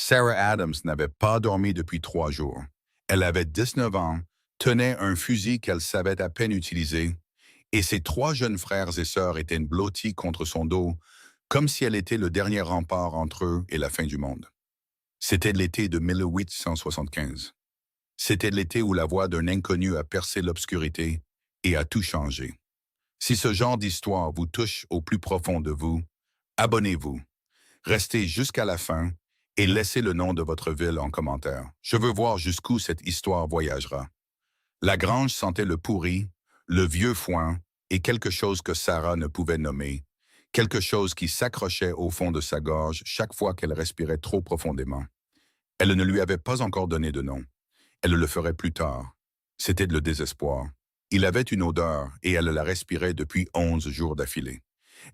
Sarah Adams n'avait pas dormi depuis 3 jours. Elle avait 19 ans, tenait un fusil qu'elle savait à peine utiliser, et ses 3 jeunes frères et sœurs étaient blottis contre son dos, comme si elle était le dernier rempart entre eux et la fin du monde. C'était l'été de 1875. C'était l'été où la voix d'un inconnu a percé l'obscurité et a tout changé. Si ce genre d'histoire vous touche au plus profond de vous, abonnez-vous. Restez jusqu'à la fin et laissez le nom de votre ville en commentaire. Je veux voir jusqu'où cette histoire voyagera. La grange sentait le pourri, le vieux foin et quelque chose que Sarah ne pouvait nommer, quelque chose qui s'accrochait au fond de sa gorge chaque fois qu'elle respirait trop profondément. Elle ne lui avait pas encore donné de nom. Elle le ferait plus tard. C'était le désespoir. Il avait une odeur et elle la respirait depuis 11 jours d'affilée.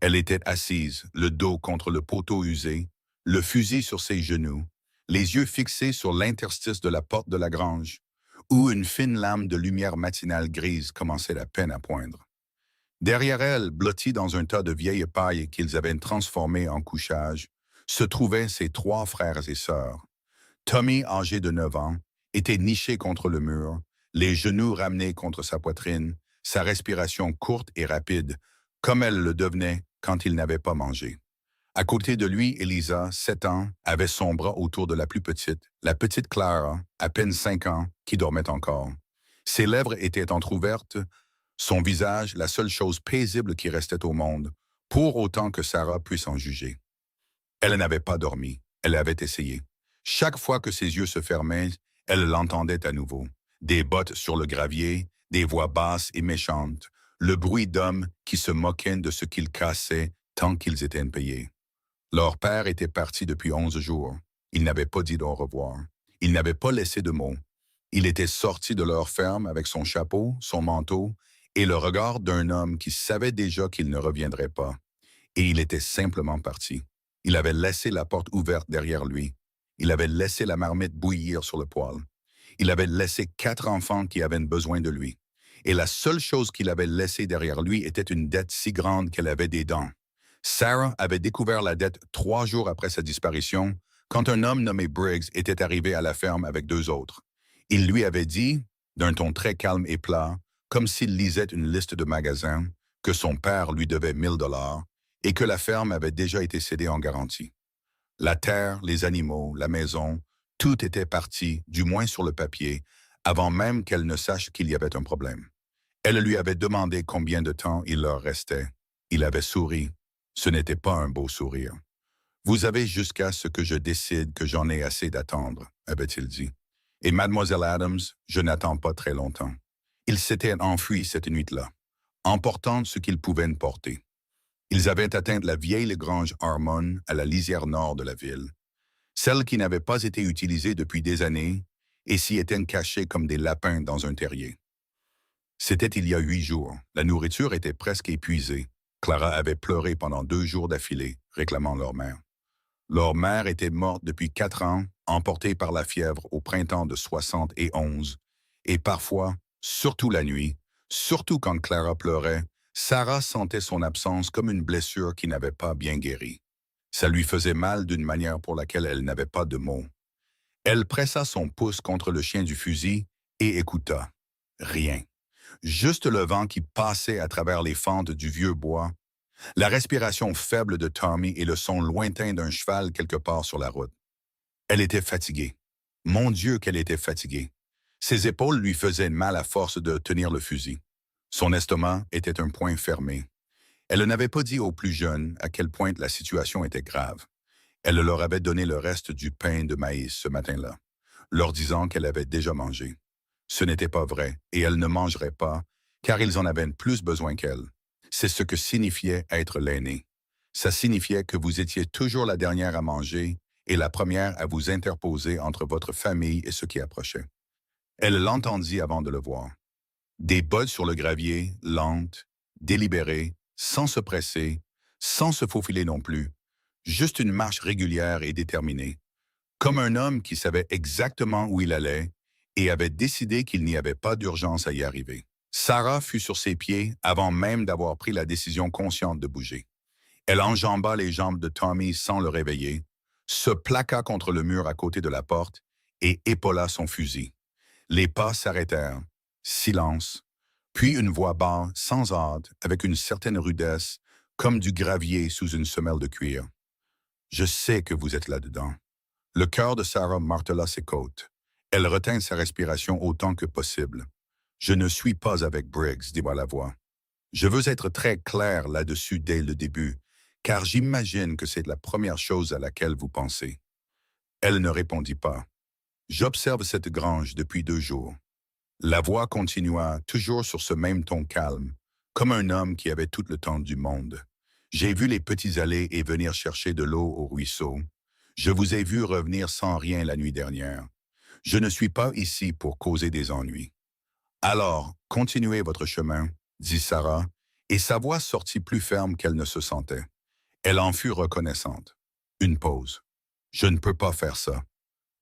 Elle était assise, le dos contre le poteau usé, le fusil sur ses genoux, les yeux fixés sur l'interstice de la porte de la grange, où une fine lame de lumière matinale grise commençait à peine à poindre. Derrière elle, blottis dans un tas de vieilles pailles qu'ils avaient transformées en couchage, se trouvaient ses 3 frères et sœurs. Tommy, âgé de 9 ans, était niché contre le mur, les genoux ramenés contre sa poitrine, sa respiration courte et rapide, comme elle le devenait quand il n'avait pas mangé. À côté de lui, Elisa, 7 ans, avait son bras autour de la petite Clara, à peine 5 ans, qui dormait encore. Ses lèvres étaient entr'ouvertes, son visage la seule chose paisible qui restait au monde, pour autant que Sarah puisse en juger. Elle n'avait pas dormi, elle avait essayé. Chaque fois que ses yeux se fermaient, elle l'entendait à nouveau. Des bottes sur le gravier, des voix basses et méchantes, le bruit d'hommes qui se moquaient de ce qu'ils cassaient tant qu'ils étaient impayés. Leur père était parti depuis 11 jours. Il n'avait pas dit au revoir. Il n'avait pas laissé de mots. Il était sorti de leur ferme avec son chapeau, son manteau et le regard d'un homme qui savait déjà qu'il ne reviendrait pas. Et il était simplement parti. Il avait laissé la porte ouverte derrière lui. Il avait laissé la marmite bouillir sur le poêle. Il avait laissé 4 enfants qui avaient besoin de lui. Et la seule chose qu'il avait laissée derrière lui était une dette si grande qu'elle avait des dents. Sarah avait découvert la dette 3 jours après sa disparition, quand un homme nommé Briggs était arrivé à la ferme avec 2 autres. Il lui avait dit, d'un ton très calme et plat, comme s'il lisait une liste de magasins, que son père lui devait 1 000 $ et que la ferme avait déjà été cédée en garantie. La terre, les animaux, la maison, tout était parti, du moins sur le papier, avant même qu'elle ne sache qu'il y avait un problème. Elle lui avait demandé combien de temps il leur restait. Il avait souri. Ce n'était pas un beau sourire. « Vous avez jusqu'à ce que je décide que j'en ai assez d'attendre », avait-il dit. Et Mademoiselle Adams, je n'attends pas très longtemps. Ils s'étaient enfuis cette nuit-là, emportant ce qu'ils pouvaient porter. Ils avaient atteint la vieille grange Harmon à la lisière nord de la ville, celle qui n'avait pas été utilisée depuis des années et s'y étaient cachés comme des lapins dans un terrier. C'était il y a 8 jours. La nourriture était presque épuisée. Clara avait pleuré pendant 2 jours d'affilée, réclamant leur mère. Leur mère était morte depuis 4 ans, emportée par la fièvre au printemps de 71, et parfois, surtout la nuit, surtout quand Clara pleurait, Sarah sentait son absence comme une blessure qui n'avait pas bien guéri. Ça lui faisait mal d'une manière pour laquelle elle n'avait pas de mots. Elle pressa son pouce contre le chien du fusil et écouta. Rien. Juste le vent qui passait à travers les fentes du vieux bois, la respiration faible de Tommy et le son lointain d'un cheval quelque part sur la route. Elle était fatiguée. Mon Dieu, qu'elle était fatiguée. Ses épaules lui faisaient mal à force de tenir le fusil. Son estomac était un point fermé. Elle n'avait pas dit aux plus jeunes à quel point la situation était grave. Elle leur avait donné le reste du pain de maïs ce matin-là, leur disant qu'elle avait déjà mangé. Ce n'était pas vrai, et elle ne mangerait pas, car ils en avaient plus besoin qu'elle. C'est ce que signifiait être l'aînée. Ça signifiait que vous étiez toujours la dernière à manger et la première à vous interposer entre votre famille et ce qui approchait. Elle l'entendit avant de le voir. Des bottes sur le gravier, lentes, délibérées, sans se presser, sans se faufiler non plus, juste une marche régulière et déterminée, comme un homme qui savait exactement où il allait et avait décidé qu'il n'y avait pas d'urgence à y arriver. Sarah fut sur ses pieds avant même d'avoir pris la décision consciente de bouger. Elle enjamba les jambes de Tommy sans le réveiller, se plaqua contre le mur à côté de la porte et épaula son fusil. Les pas s'arrêtèrent. Silence. Puis une voix basse, sans ordre, avec une certaine rudesse, comme du gravier sous une semelle de cuir. Je sais que vous êtes là-dedans. Le cœur de Sarah martela ses côtes. Elle retint sa respiration autant que possible. Je ne suis pas avec Briggs, dit la voix. Je veux être très clair là-dessus dès le début, car j'imagine que c'est la première chose à laquelle vous pensez. Elle ne répondit pas. J'observe cette grange depuis 2 jours. La voix continua, toujours sur ce même ton calme, comme un homme qui avait tout le temps du monde. J'ai vu les petits aller et venir chercher de l'eau au ruisseau. Je vous ai vu revenir sans rien la nuit dernière. Je ne suis pas ici pour causer des ennuis. Alors, continuez votre chemin, dit Sarah, et sa voix sortit plus ferme qu'elle ne se sentait. Elle en fut reconnaissante. Une pause. Je ne peux pas faire ça.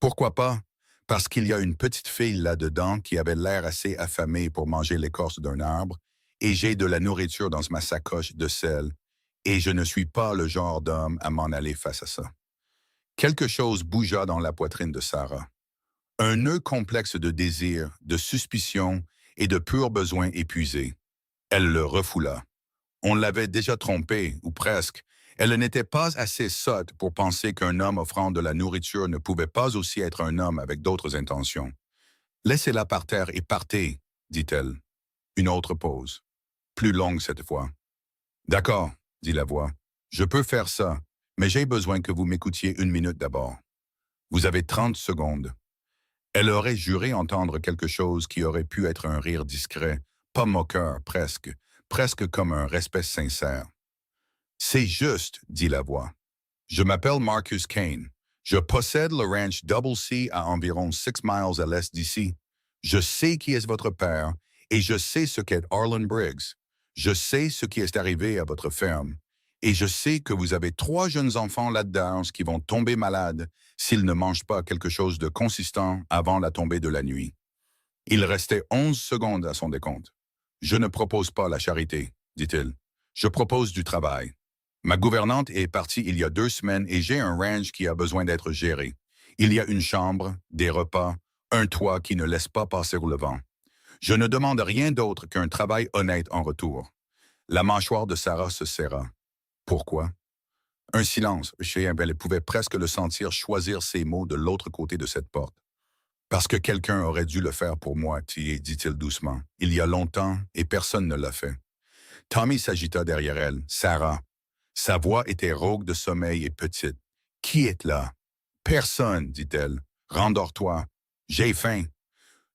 Pourquoi pas? Parce qu'il y a une petite fille là-dedans qui avait l'air assez affamée pour manger l'écorce d'un arbre, et j'ai de la nourriture dans ma sacoche de sel, et je ne suis pas le genre d'homme à m'en aller face à ça. Quelque chose bougea dans la poitrine de Sarah. Un nœud complexe de désir, de suspicion et de purs besoins épuisés. Elle le refoula. On l'avait déjà trompée, ou presque. Elle n'était pas assez sotte pour penser qu'un homme offrant de la nourriture ne pouvait pas aussi être un homme avec d'autres intentions. « Laissez-la par terre et partez, dit-elle. Une autre pause. Plus longue cette fois. « D'accord, dit la voix. Je peux faire ça, mais j'ai besoin que vous m'écoutiez 1 minute d'abord. Vous avez 30 secondes. » Elle aurait juré entendre quelque chose qui aurait pu être un rire discret, pas moqueur, presque comme un respect sincère. « C'est juste, dit la voix. Je m'appelle Marcus Kane. Je possède le ranch Double C à environ 6 miles à l'est d'ici. Je sais qui est votre père et je sais ce qu'est Arlen Briggs. Je sais ce qui est arrivé à votre ferme. Et je sais que vous avez 3 jeunes enfants là-dedans qui vont tomber malades s'ils ne mangent pas quelque chose de consistant avant la tombée de la nuit. » Il restait 11 secondes à son décompte. « Je ne propose pas la charité, dit-il. Je propose du travail. Ma gouvernante est partie il y a 2 semaines et j'ai un ranch qui a besoin d'être géré. Il y a une chambre, des repas, un toit qui ne laisse pas passer le vent. Je ne demande rien d'autre qu'un travail honnête en retour. » La mâchoire de Sarah se serra. Pourquoi? Un silence, elle pouvait presque le sentir choisir ses mots de l'autre côté de cette porte. Parce que quelqu'un aurait dû le faire pour moi, dit-il doucement. Il y a longtemps, et personne ne l'a fait. Tommy s'agita derrière elle. Sarah. Sa voix était rauque de sommeil et petite. Qui est là? Personne, dit-elle. Rendors-toi. J'ai faim.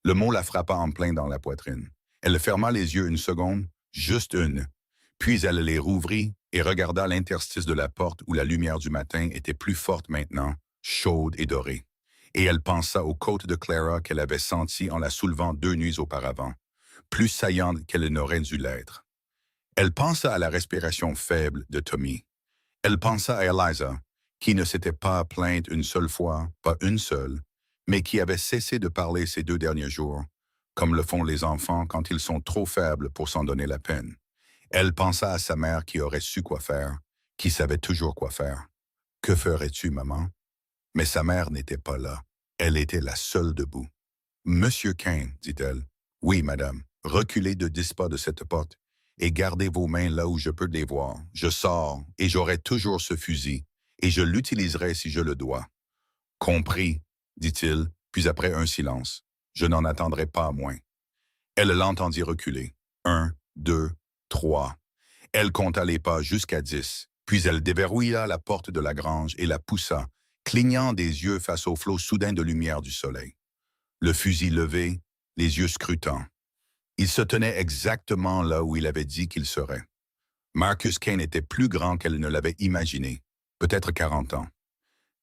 Le mot la frappa en plein dans la poitrine. Elle ferma les yeux 1 seconde, juste une. Puis elle les rouvrit et regarda l'interstice de la porte où la lumière du matin était plus forte maintenant, chaude et dorée. Et elle pensa aux côtes de Clara qu'elle avait senties en la soulevant 2 nuits auparavant, plus saillantes qu'elle n'aurait dû l'être. Elle pensa à la respiration faible de Tommy. Elle pensa à Eliza, qui ne s'était pas plainte une seule fois, pas une seule, mais qui avait cessé de parler ces 2 derniers jours, comme le font les enfants quand ils sont trop faibles pour s'en donner la peine. Elle pensa à sa mère qui aurait su quoi faire, qui savait toujours quoi faire. « Que ferais-tu, maman? » Mais sa mère n'était pas là. Elle était la seule debout. « Monsieur Kane, dit-elle. « Oui, madame. Reculez de 10 pas de cette porte et gardez vos mains là où je peux les voir. Je sors et j'aurai toujours ce fusil et je l'utiliserai si je le dois. »« Compris, dit-il, puis après un silence. Je n'en attendrai pas moins. Elle l'entendit reculer. 1, 2, 3. Elle compta les pas jusqu'à 10, puis elle déverrouilla la porte de la grange et la poussa, clignant des yeux face au flot soudain de lumière du soleil. Le fusil levé, les yeux scrutants. Il se tenait exactement là où il avait dit qu'il serait. Marcus Kane était plus grand qu'elle ne l'avait imaginé, peut-être 40 ans.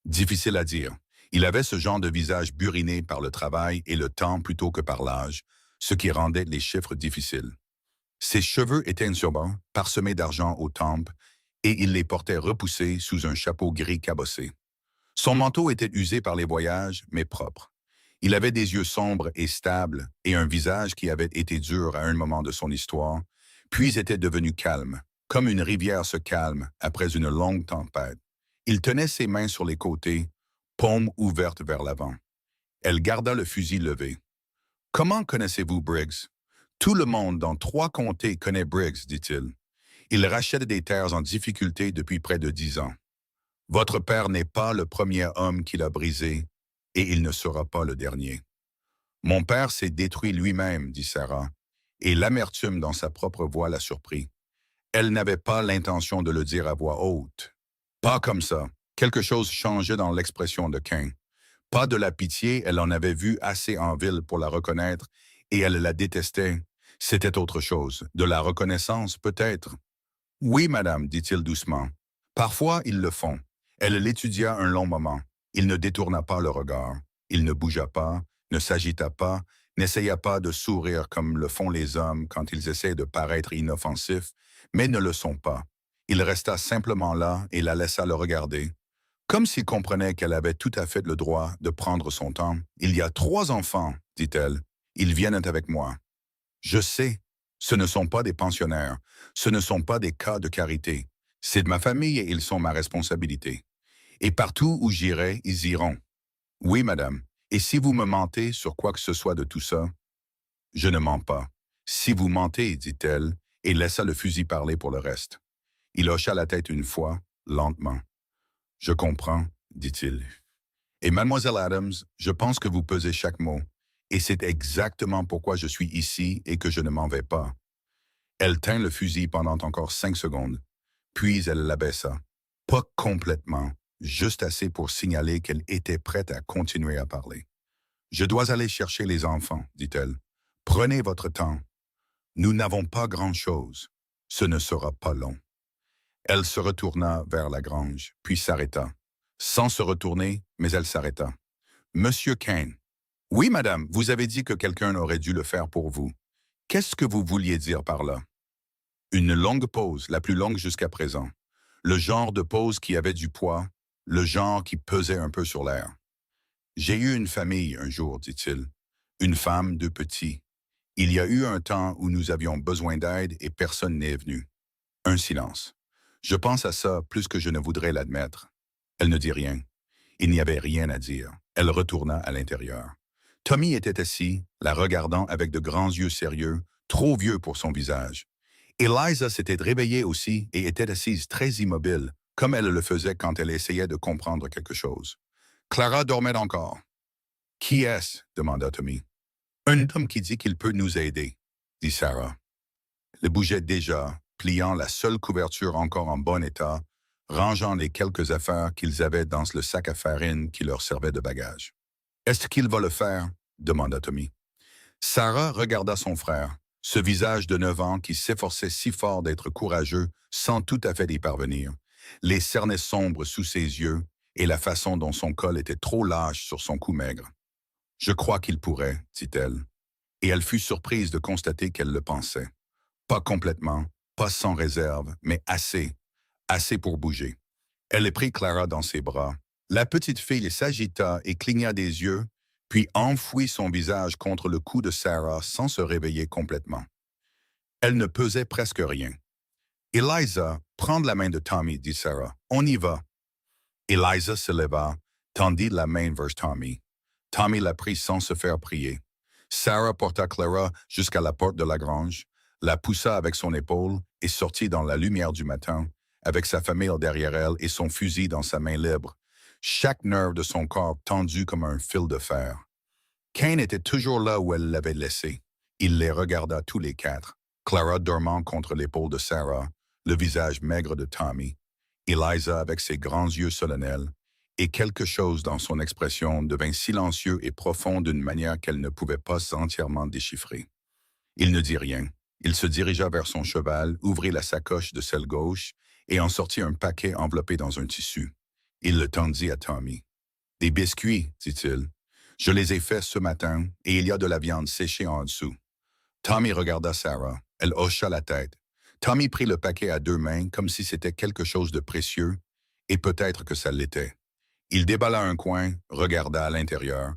Difficile à dire. Il avait ce genre de visage buriné par le travail et le temps plutôt que par l'âge, ce qui rendait les chiffres difficiles. Ses cheveux étaient surban, parsemés d'argent aux tempes, et il les portait repoussés sous un chapeau gris cabossé. Son manteau était usé par les voyages, mais propre. Il avait des yeux sombres et stables, et un visage qui avait été dur à un moment de son histoire, puis était devenu calme, comme une rivière se calme après une longue tempête, Il tenait ses mains sur les côtés, paumes ouvertes vers l'avant. Elle garda le fusil levé. « Comment connaissez-vous Briggs? »« Tout le monde dans 3 comtés connaît Briggs, dit-il. Il rachète des terres en difficulté depuis près de 10 ans. Votre père n'est pas le premier homme qui l'a brisé, et il ne sera pas le dernier. Mon père s'est détruit lui-même, dit Sarah, et l'amertume dans sa propre voix la surprit. Elle n'avait pas l'intention de le dire à voix haute. Pas comme ça. Quelque chose changeait dans l'expression de Cain. Pas de la pitié, elle en avait vu assez en ville pour la reconnaître, et elle la détestait. C'était autre chose. De la reconnaissance, peut-être. Oui, madame, dit-il doucement. Parfois, ils le font. Elle l'étudia un long moment. Il ne détourna pas le regard. Il ne bougea pas, ne s'agita pas, n'essaya pas de sourire comme le font les hommes quand ils essaient de paraître inoffensifs, mais ne le sont pas. Il resta simplement là et la laissa le regarder. Comme s'il comprenait qu'elle avait tout à fait le droit de prendre son temps. « Il y a 3 enfants, dit-elle. Ils viennent avec moi. Je sais, ce ne sont pas des pensionnaires, ce ne sont pas des cas de carité. C'est de ma famille et ils sont ma responsabilité. Et partout où j'irai, ils iront. Oui, madame. Et si vous me mentez sur quoi que ce soit de tout ça, je ne mens pas. Si vous mentez, dit-elle, et laissa le fusil parler pour le reste. Il hocha la tête une fois, lentement. Je comprends, dit-il. Et mademoiselle Adams, je pense que vous pesez chaque mot. Et c'est exactement pourquoi je suis ici et que je ne m'en vais pas. Elle tint le fusil pendant encore 5 secondes, puis elle l'abaissa. Pas complètement, juste assez pour signaler qu'elle était prête à continuer à parler. Je dois aller chercher les enfants, dit-elle. Prenez votre temps. Nous n'avons pas grand-chose. Ce ne sera pas long. Elle se retourna vers la grange, puis s'arrêta. Sans se retourner, mais elle s'arrêta. Monsieur Kane. Oui, madame, vous avez dit que quelqu'un aurait dû le faire pour vous. Qu'est-ce que vous vouliez dire par là? Une longue pause, la plus longue jusqu'à présent. Le genre de pause qui avait du poids, le genre qui pesait un peu sur l'air. J'ai eu une famille un jour, dit-il. Une femme, 2 petits. Il y a eu un temps où nous avions besoin d'aide et personne n'est venu. Un silence. Je pense à ça plus que je ne voudrais l'admettre. Elle ne dit rien. Il n'y avait rien à dire. Elle retourna à l'intérieur. Tommy était assis, la regardant avec de grands yeux sérieux, trop vieux pour son visage. Eliza s'était réveillée aussi et était assise très immobile, comme elle le faisait quand elle essayait de comprendre quelque chose. Clara dormait encore. « Qui est-ce » demanda Tommy. « Un homme qui dit qu'il peut nous aider » dit Sarah. Elle bougeait déjà, pliant la seule couverture encore en bon état, rangeant les quelques affaires qu'ils avaient dans le sac à farine qui leur servait de bagage. « Est-ce qu'il va le faire » demanda Tommy. Sarah regarda son frère, ce visage de 9 ans qui s'efforçait si fort d'être courageux sans tout à fait y parvenir, les cernets sombres sous ses yeux et la façon dont son col était trop lâche sur son cou maigre. « Je crois qu'il pourrait, dit-elle, et elle fut surprise de constater qu'elle le pensait. Pas complètement, pas sans réserve, mais assez pour bouger. Elle prit Clara dans ses bras. La petite fille s'agita et cligna des yeux, puis enfouit son visage contre le cou de Sarah sans se réveiller complètement. Elle ne pesait presque rien. « Eliza, prends la main de Tommy, dit Sarah. On y va. » Eliza se leva, tendit la main vers Tommy. Tommy la prit sans se faire prier. Sarah porta Clara jusqu'à la porte de la grange, la poussa avec son épaule et sortit dans la lumière du matin, avec sa famille derrière elle et son fusil dans sa main libre, chaque nerf de son corps tendu comme un fil de fer. Kane était toujours là où elle l'avait laissé. Il les regarda tous les 4, Clara dormant contre l'épaule de Sarah, le visage maigre de Tommy, Eliza avec ses grands yeux solennels, et quelque chose dans son expression devint silencieux et profond d'une manière qu'elle ne pouvait pas entièrement déchiffrer. Il ne dit rien. Il se dirigea vers son cheval, ouvrit la sacoche de selle gauche et en sortit un paquet enveloppé dans un tissu. Il le tendit à Tommy. « Des biscuits, dit-il. Je les ai faits ce matin et il y a de la viande séchée en dessous. » Tommy regarda Sarah. Elle hocha la tête. Tommy prit le paquet à 2 mains comme si c'était quelque chose de précieux, et peut-être que ça l'était. Il déballa un coin, regarda à l'intérieur,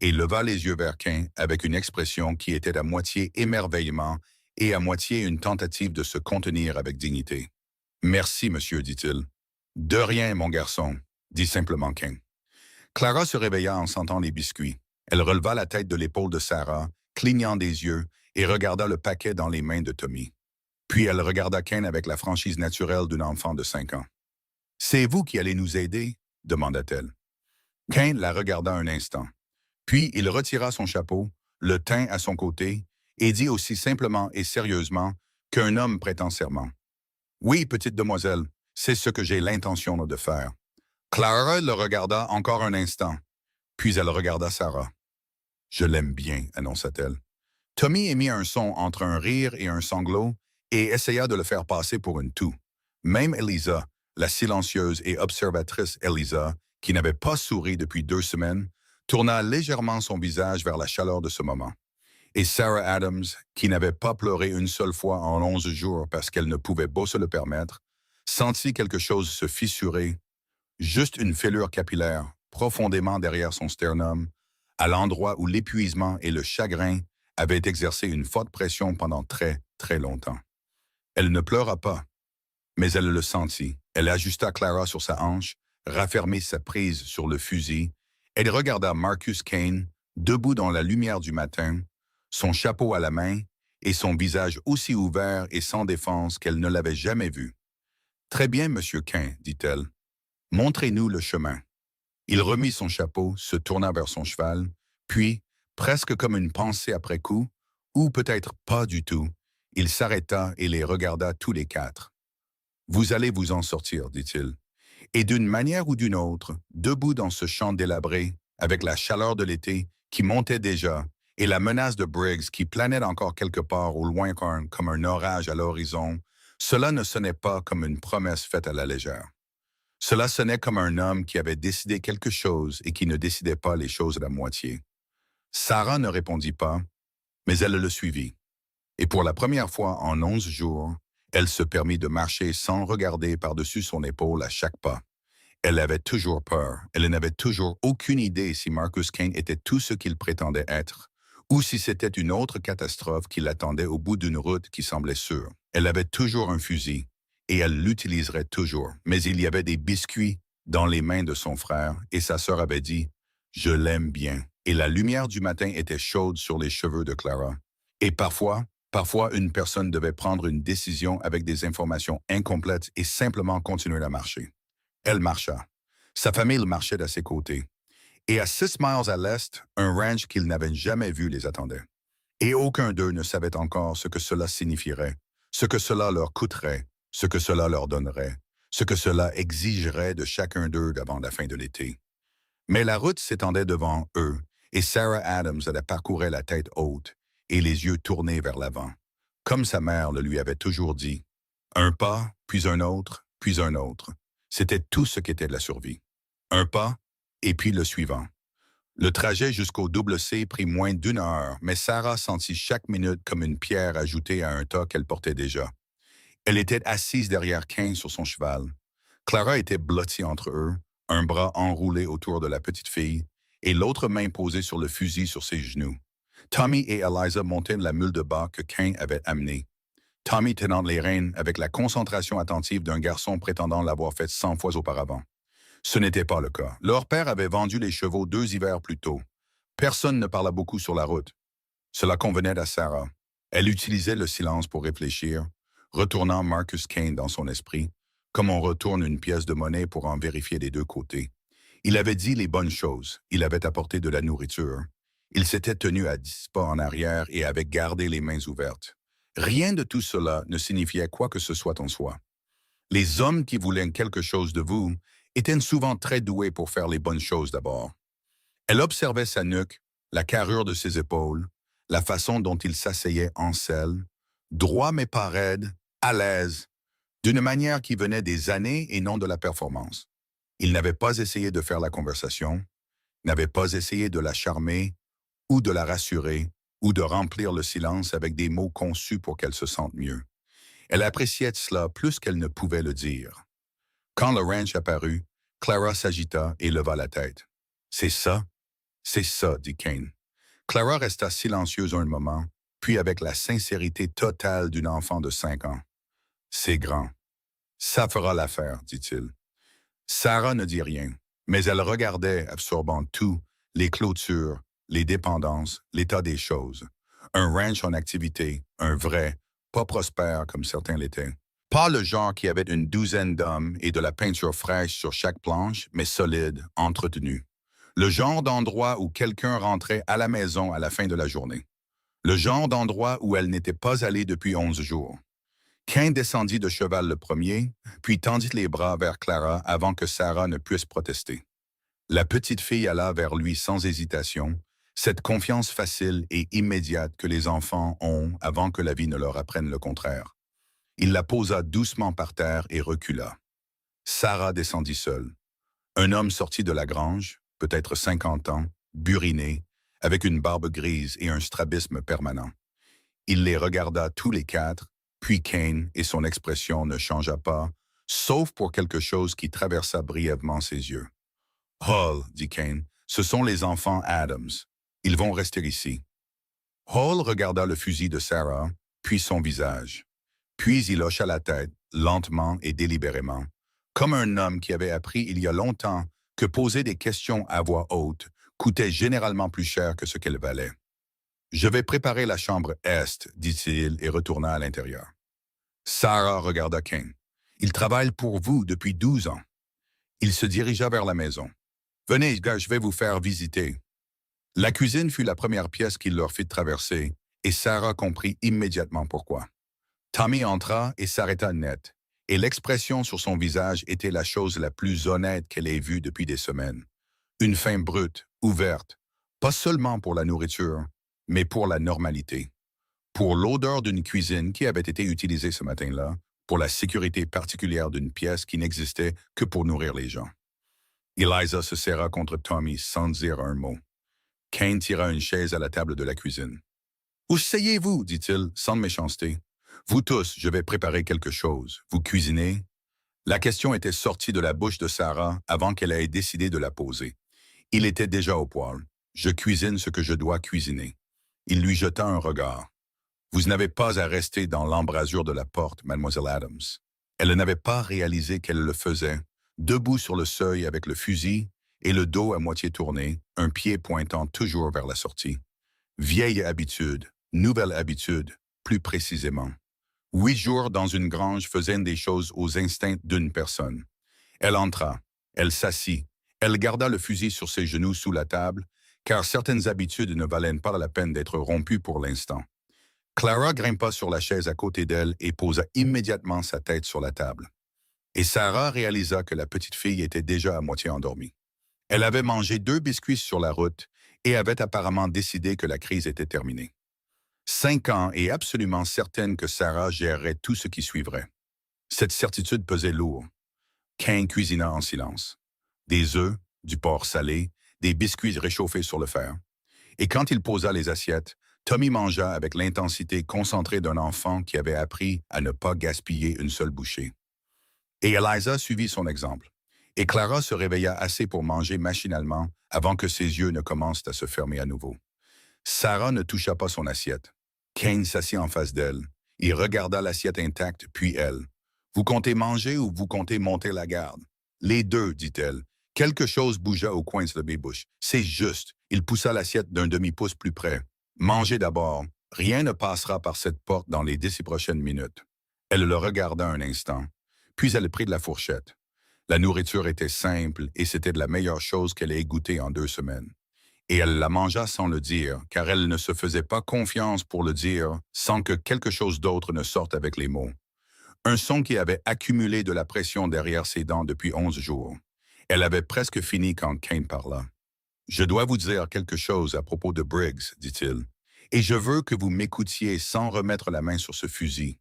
et leva les yeux vers Cain avec une expression qui était à moitié émerveillement et à moitié une tentative de se contenir avec dignité. « Merci, monsieur, dit-il. De rien, mon garçon, dit simplement Ken. Clara se réveilla en sentant les biscuits. Elle releva la tête de l'épaule de Sarah, clignant des yeux, et regarda le paquet dans les mains de Tommy. Puis elle regarda Ken avec la franchise naturelle d'un enfant de 5 ans. « C'est vous qui allez nous aider ?» demanda-t-elle. Ken la regarda un instant. Puis il retira son chapeau, le tint à son côté, et dit aussi simplement et sérieusement qu'un homme prêtant serment. « Oui, petite demoiselle, c'est ce que j'ai l'intention de faire. » Clara le regarda encore un instant, puis elle regarda Sarah. « Je l'aime bien, » annonça-t-elle. Tommy émit un son entre un rire et un sanglot et essaya de le faire passer pour une toux. Même Elisa, la silencieuse et observatrice Elisa, qui n'avait pas souri depuis 2 semaines, tourna légèrement son visage vers la chaleur de ce moment. Et Sarah Adams, qui n'avait pas pleuré une seule fois en 11 jours parce qu'elle ne pouvait pas se le permettre, sentit quelque chose se fissurer, juste une fêlure capillaire, profondément derrière son sternum, à l'endroit où l'épuisement et le chagrin avaient exercé une forte pression pendant très, très longtemps. Elle ne pleura pas, mais elle le sentit. Elle ajusta Clara sur sa hanche, raffermit sa prise sur le fusil. Elle regarda Marcus Kane, debout dans la lumière du matin, son chapeau à la main et son visage aussi ouvert et sans défense qu'elle ne l'avait jamais vu. « Très bien, Monsieur Kane, dit-elle. Montrez-nous le chemin. » Il remit son chapeau, se tourna vers son cheval, puis, presque comme une pensée après coup, ou peut-être pas du tout, il s'arrêta et les regarda tous les 4. « Vous allez vous en sortir, dit-il. Et d'une manière ou d'une autre, debout dans ce champ délabré, avec la chaleur de l'été qui montait déjà, et la menace de Briggs qui planait encore quelque part au loin comme un orage à l'horizon, cela ne sonnait pas comme une promesse faite à la légère. Cela sonnait comme un homme qui avait décidé quelque chose et qui ne décidait pas les choses à la moitié. Sarah ne répondit pas, mais elle le suivit. Et pour la première fois en 11 jours, elle se permit de marcher sans regarder par-dessus son épaule à chaque pas. Elle avait toujours peur. Elle n'avait toujours aucune idée si Marcus Kane était tout ce qu'il prétendait être, ou si c'était une autre catastrophe qui l'attendait au bout d'une route qui semblait sûre. Elle avait toujours un fusil, et elle l'utiliserait toujours. Mais il y avait des biscuits dans les mains de son frère, et sa sœur avait dit « Je l'aime bien ». Et la lumière du matin était chaude sur les cheveux de Clara. Et parfois, une personne devait prendre une décision avec des informations incomplètes et simplement continuer à marcher. Elle marcha. Sa famille marchait à ses côtés. Et à 6 miles à l'est, un ranch qu'ils n'avaient jamais vu les attendait. Et aucun d'eux ne savait encore ce que cela signifierait, ce que cela leur coûterait, ce que cela leur donnerait, ce que cela exigerait de chacun d'eux avant la fin de l'été. Mais la route s'étendait devant eux, et Sarah Adams la parcourait la tête haute et les yeux tournés vers l'avant, comme sa mère le lui avait toujours dit. Un pas, puis un autre, puis un autre. C'était tout ce qu'était la survie. Un pas, et puis le suivant. Le trajet jusqu'au double C prit moins d'1 heure, mais Sarah sentit chaque minute comme une pierre ajoutée à un tas qu'elle portait déjà. Elle était assise derrière Kane sur son cheval. Clara était blottie entre eux, un bras enroulé autour de la petite fille et l'autre main posée sur le fusil sur ses genoux. Tommy et Eliza montaient la mule de bas que Kane avait amenée. Tommy tenant les rênes avec la concentration attentive d'un garçon prétendant l'avoir fait 100 fois auparavant. Ce n'était pas le cas. Leur père avait vendu les chevaux 2 hivers plus tôt. Personne ne parla beaucoup sur la route. Cela convenait à Sarah. Elle utilisait le silence pour réfléchir, retournant Marcus Kane dans son esprit, comme on retourne une pièce de monnaie pour en vérifier des 2 côtés. Il avait dit les bonnes choses. Il avait apporté de la nourriture. Il s'était tenu à 10 pas en arrière et avait gardé les mains ouvertes. Rien de tout cela ne signifiait quoi que ce soit en soi. Les hommes qui voulaient quelque chose de vous étaient souvent très doués pour faire les bonnes choses d'abord. Elle observait sa nuque, la carrure de ses épaules, la façon dont il s'asseyait en selle, droit mais pas raide, à l'aise, d'une manière qui venait des années et non de la performance. Il n'avait pas essayé de faire la conversation, n'avait pas essayé de la charmer ou de la rassurer ou de remplir le silence avec des mots conçus pour qu'elle se sente mieux. Elle appréciait cela plus qu'elle ne pouvait le dire. Quand le ranch apparut, Clara s'agita et leva la tête. « C'est ça, dit Kane. » Clara resta silencieuse un moment, puis avec la sincérité totale d'une enfant de 5 ans. « C'est grand. Ça fera l'affaire, dit-il. Sarah ne dit rien, mais elle regardait, absorbant tout, les clôtures, les dépendances, l'état des choses. Un ranch en activité, un vrai, pas prospère comme certains l'étaient. Pas le genre qui avait une douzaine d'hommes et de la peinture fraîche sur chaque planche, mais solide, entretenu. Le genre d'endroit où quelqu'un rentrait à la maison à la fin de la journée. Le genre d'endroit où elle n'était pas allée depuis 11 jours. Cain descendit de cheval le premier, puis tendit les bras vers Clara avant que Sarah ne puisse protester. La petite fille alla vers lui sans hésitation, cette confiance facile et immédiate que les enfants ont avant que la vie ne leur apprenne le contraire. Il la posa doucement par terre et recula. Sarah descendit seule. Un homme sorti de la grange, peut-être 50 ans, buriné, avec une barbe grise et un strabisme permanent. Il les regarda tous les quatre, puis Cain, et son expression ne changea pas, sauf pour quelque chose qui traversa brièvement ses yeux. « Hall, dit Cain, ce sont les enfants Adams. Ils vont rester ici. » Hall regarda le fusil de Sarah, puis son visage. Puis il hocha la tête, lentement et délibérément, comme un homme qui avait appris il y a longtemps que poser des questions à voix haute coûtait généralement plus cher que ce qu'elle valait. « Je vais préparer la chambre Est, dit-il et retourna à l'intérieur. Sarah regarda Cain. « Il travaille pour vous depuis 12 ans. » Il se dirigea vers la maison. « Venez, gars, je vais vous faire visiter. » La cuisine fut la première pièce qu'il leur fit traverser, et Sarah comprit immédiatement pourquoi. Tommy entra et s'arrêta net, et l'expression sur son visage était la chose la plus honnête qu'elle ait vue depuis des semaines. Une faim brute, ouverte, pas seulement pour la nourriture, mais pour la normalité. Pour l'odeur d'une cuisine qui avait été utilisée ce matin-là, pour la sécurité particulière d'une pièce qui n'existait que pour nourrir les gens. Eliza se serra contre Tommy sans dire un mot. Cain tira une chaise à la table de la cuisine. « Asseyez-vous, dit-il, sans méchanceté. Vous tous, je vais préparer quelque chose. Vous cuisinez? » La question était sortie de la bouche de Sarah avant qu'elle ait décidé de la poser. Il était déjà au poêle. « Je cuisine ce que je dois cuisiner. » Il lui jeta un regard. « Vous n'avez pas à rester dans l'embrasure de la porte, mademoiselle Adams. » Elle n'avait pas réalisé qu'elle le faisait, debout sur le seuil avec le fusil et le dos à moitié tourné, un pied pointant toujours vers la sortie. Vieille habitude, nouvelle habitude, plus précisément. 8 jours dans une grange faisaient des choses aux instincts d'une personne. Elle entra, elle s'assit, elle garda le fusil sur ses genoux sous la table, car certaines habitudes ne valaient pas la peine d'être rompues pour l'instant. Clara grimpa sur la chaise à côté d'elle et posa immédiatement sa tête sur la table. Et Sarah réalisa que la petite fille était déjà à moitié endormie. Elle avait mangé 2 biscuits sur la route et avait apparemment décidé que la crise était terminée. 5 ans et absolument certaine que Sarah gérerait tout ce qui suivrait. Cette certitude pesait lourd. Cain cuisina en silence. Des œufs, du porc salé, des biscuits réchauffés sur le fer. Et quand il posa les assiettes, Tommy mangea avec l'intensité concentrée d'un enfant qui avait appris à ne pas gaspiller une seule bouchée. Et Eliza suivit son exemple. Et Clara se réveilla assez pour manger machinalement avant que ses yeux ne commencent à se fermer à nouveau. Sarah ne toucha pas son assiette. Cain s'assit en face d'elle. Il regarda l'assiette intacte, puis elle. « Vous comptez manger ou vous comptez monter la garde? »« Les deux, dit-elle. Quelque chose bougea au coin de mes bouches. C'est juste. Il poussa l'assiette d'un demi-pouce plus près. Mangez d'abord. Rien ne passera par cette porte dans les 10 prochaines minutes. Elle le regarda un instant. Puis elle prit de la fourchette. La nourriture était simple et c'était de la meilleure chose qu'elle ait goûtée en 2 semaines. Et elle la mangea sans le dire, car elle ne se faisait pas confiance pour le dire sans que quelque chose d'autre ne sorte avec les mots. Un son qui avait accumulé de la pression derrière ses dents depuis 11 jours. Elle avait presque fini quand Cain parla. « Je dois vous dire quelque chose à propos de Briggs, dit-il, et je veux que vous m'écoutiez sans remettre la main sur ce fusil. »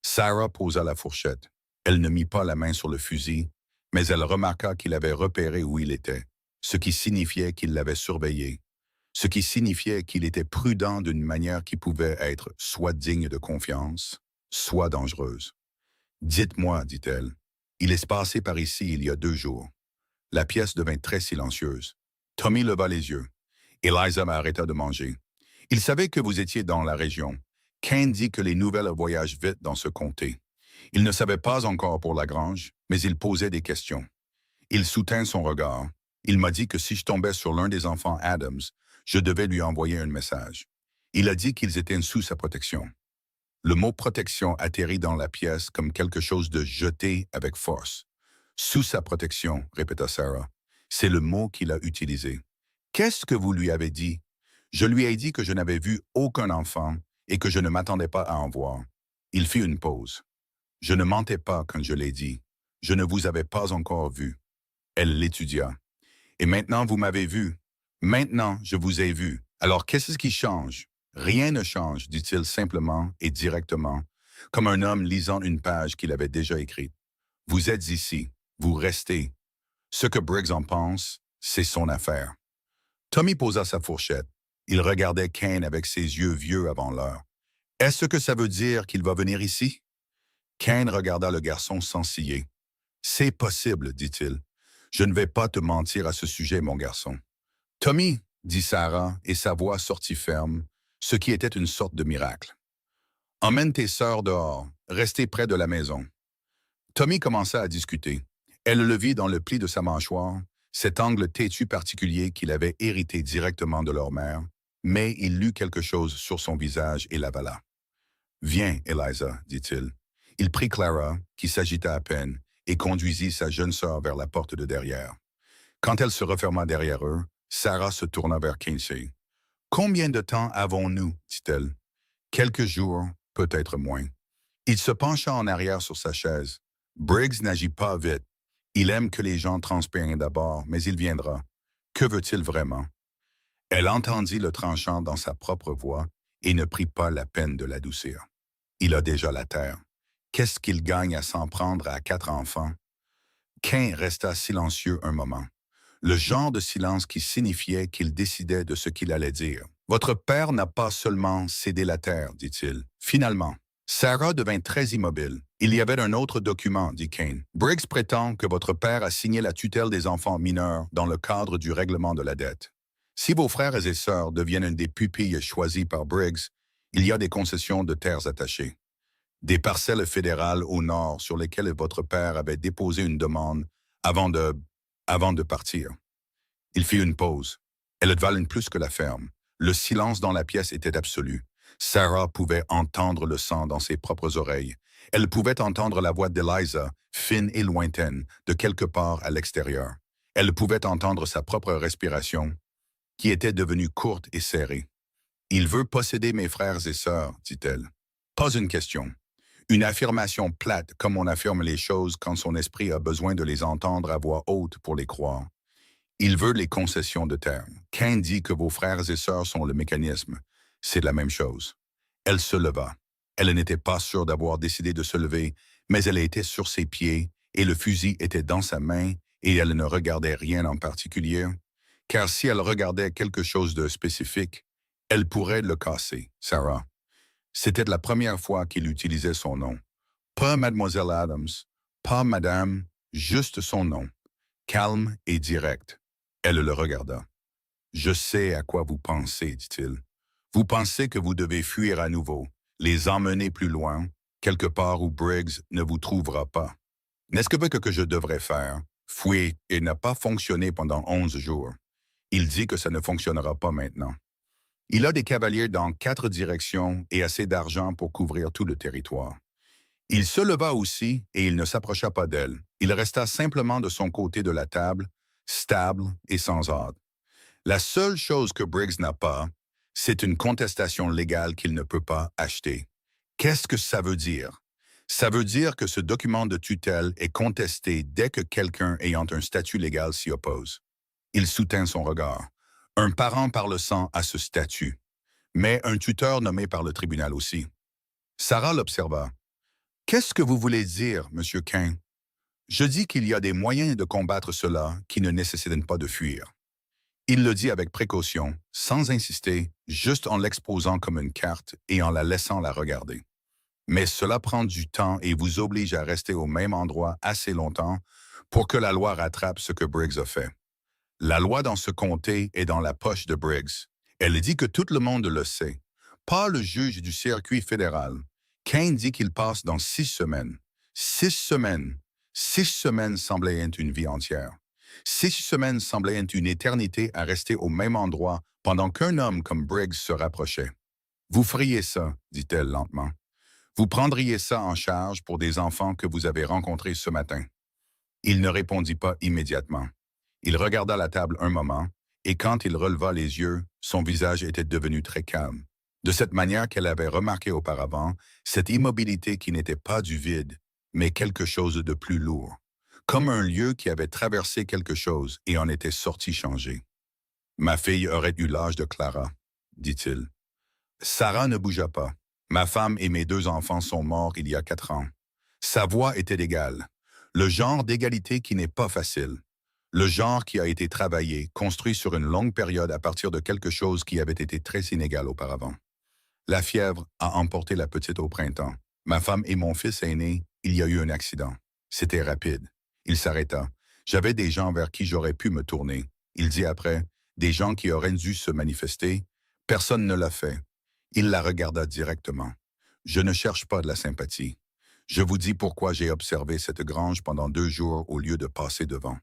Sarah posa la fourchette. Elle ne mit pas la main sur le fusil, mais elle remarqua qu'il avait repéré où il était, ce qui signifiait qu'il l'avait surveillé, ce qui signifiait qu'il était prudent d'une manière qui pouvait être soit digne de confiance, soit dangereuse. « Dites-moi, dit-elle, il est passé par ici il y a 2 jours. » La pièce devint très silencieuse. Tommy leva les yeux. Eliza m'arrêta de manger. « Il savait que vous étiez dans la région. Cain dit que les nouvelles voyagent vite dans ce comté. Il ne savait pas encore pour la grange, mais il posait des questions. Il soutint son regard. Il m'a dit que si je tombais sur l'un des enfants Adams, je devais lui envoyer un message. Il a dit qu'ils étaient sous sa protection. Le mot protection atterrit dans la pièce comme quelque chose de jeté avec force. Sous sa protection, répéta Sarah. C'est le mot qu'il a utilisé. Qu'est-ce que vous lui avez dit? Je lui ai dit que je n'avais vu aucun enfant et que je ne m'attendais pas à en voir. Il fit une pause. Je ne mentais pas quand je l'ai dit. Je ne vous avais pas encore vu. Elle l'étudia. Et maintenant, vous m'avez vu. Maintenant, je vous ai vu. Alors, qu'est-ce qui change? Rien ne change, dit-il simplement et directement, comme un homme lisant une page qu'il avait déjà écrite. Vous êtes ici. Vous restez. Ce que Briggs en pense, c'est son affaire. Tommy posa sa fourchette. Il regardait Kane avec ses yeux vieux avant l'heure. Est-ce que ça veut dire qu'il va venir ici? Kane regarda le garçon sans ciller. C'est possible, dit-il. Je ne vais pas te mentir à ce sujet, mon garçon. Tommy, dit Sarah, et sa voix sortit ferme, ce qui était une sorte de miracle. Emmène tes sœurs dehors, restez près de la maison. Tommy commença à discuter. Elle le vit dans le pli de sa mâchoire, cet angle têtu particulier qu'il avait hérité directement de leur mère, mais il lut quelque chose sur son visage et l'avala. Viens, Eliza, dit-il. Il prit Clara, qui s'agita à peine, et conduisit sa jeune sœur vers la porte de derrière. Quand elle se referma derrière eux, Sarah se tourna vers Kinsey. « Combien de temps avons-nous? » dit-elle. « Quelques jours, peut-être moins. » Il se pencha en arrière sur sa chaise. Briggs n'agit pas vite. Il aime que les gens transpirent d'abord, mais il viendra. Que veut-il vraiment? Elle entendit le tranchant dans sa propre voix et ne prit pas la peine de l'adoucir. Il a déjà la terre. Qu'est-ce qu'il gagne à s'en prendre à 4 enfants? Kane resta silencieux un moment. Le genre de silence qui signifiait qu'il décidait de ce qu'il allait dire. « Votre père n'a pas seulement cédé la terre, dit-il. Finalement. » Sarah devint très immobile. « Il y avait un autre document, dit Kane. Briggs prétend que votre père a signé la tutelle des enfants mineurs dans le cadre du règlement de la dette. Si vos frères et sœurs deviennent des pupilles choisies par Briggs, il y a des concessions de terres attachées. Des parcelles fédérales au nord sur lesquelles votre père avait déposé une demande avant de partir. » Il fit une pause. Elles valent plus que la ferme. Le silence dans la pièce était absolu. Sarah pouvait entendre le sang dans ses propres oreilles. Elle pouvait entendre la voix d'Eliza, fine et lointaine, de quelque part à l'extérieur. Elle pouvait entendre sa propre respiration, qui était devenue courte et serrée. « Il veut posséder mes frères et sœurs, dit-elle. Pas une question. Une affirmation plate comme on affirme les choses quand son esprit a besoin de les entendre à voix haute pour les croire. Il veut les concessions de terre. Kane dit que vos frères et sœurs sont le mécanisme. C'est la même chose. » Elle se leva. Elle n'était pas sûre d'avoir décidé de se lever, mais elle était sur ses pieds et le fusil était dans sa main et elle ne regardait rien en particulier, car si elle regardait quelque chose de spécifique, elle pourrait le casser, Sarah. C'était la première fois qu'il utilisait son nom. Pas Mademoiselle Adams, pas Madame, juste son nom. Calme et direct. Elle le regarda. « Je sais à quoi vous pensez, dit-il. Vous pensez que vous devez fuir à nouveau, les emmener plus loin, quelque part où Briggs ne vous trouvera pas. N'est-ce que je devrais faire? Fuir et n'a pas fonctionné pendant 11 jours. Il dit que ça ne fonctionnera pas maintenant. Il a des cavaliers dans 4 directions et assez d'argent pour couvrir tout le territoire. » Il se leva aussi et il ne s'approcha pas d'elle. Il resta simplement de son côté de la table, stable et sans ordre. La seule chose que Briggs n'a pas, c'est une contestation légale qu'il ne peut pas acheter. Qu'est-ce que ça veut dire? Ça veut dire que ce document de tutelle est contesté dès que quelqu'un ayant un statut légal s'y oppose. Il soutint son regard. Un parent par le sang a ce statut, mais un tuteur nommé par le tribunal aussi. Sarah l'observa. « Qu'est-ce que vous voulez dire, Monsieur Kane? » « Je dis qu'il y a des moyens de combattre cela qui ne nécessitent pas de fuir. » Il le dit avec précaution, sans insister, juste en l'exposant comme une carte et en la laissant la regarder. Mais cela prend du temps et vous oblige à rester au même endroit assez longtemps pour que la loi rattrape ce que Briggs a fait. La loi dans ce comté est dans la poche de Briggs. Elle dit que tout le monde le sait. Pas le juge du circuit fédéral. Kane dit qu'il passe dans 6 semaines. 6 semaines. 6 semaines semblaient être une vie entière. 6 semaines semblaient être une éternité à rester au même endroit pendant qu'un homme comme Briggs se rapprochait. Vous feriez ça, dit-elle lentement. Vous prendriez ça en charge pour des enfants que vous avez rencontrés ce matin. Il ne répondit pas immédiatement. Il regarda la table un moment, et quand il releva les yeux, son visage était devenu très calme. De cette manière qu'elle avait remarqué auparavant, cette immobilité qui n'était pas du vide, mais quelque chose de plus lourd. Comme un lieu qui avait traversé quelque chose et en était sorti changé. Ma fille aurait eu l'âge de Clara, dit-il. Sarah ne bougea pas. Ma femme et mes 2 enfants sont morts il y a 4 ans. Sa voix était égale. Le genre d'égalité qui n'est pas facile. Le genre qui a été travaillé, construit sur une longue période à partir de quelque chose qui avait été très inégal auparavant. La fièvre a emporté la petite au printemps. Ma femme et mon fils aîné, il y a eu un accident. C'était rapide. Il s'arrêta. J'avais des gens vers qui j'aurais pu me tourner. Il dit après, des gens qui auraient dû se manifester. Personne ne l'a fait. Il la regarda directement. Je ne cherche pas de la sympathie. Je vous dis pourquoi j'ai observé cette grange pendant 2 jours au lieu de passer devant.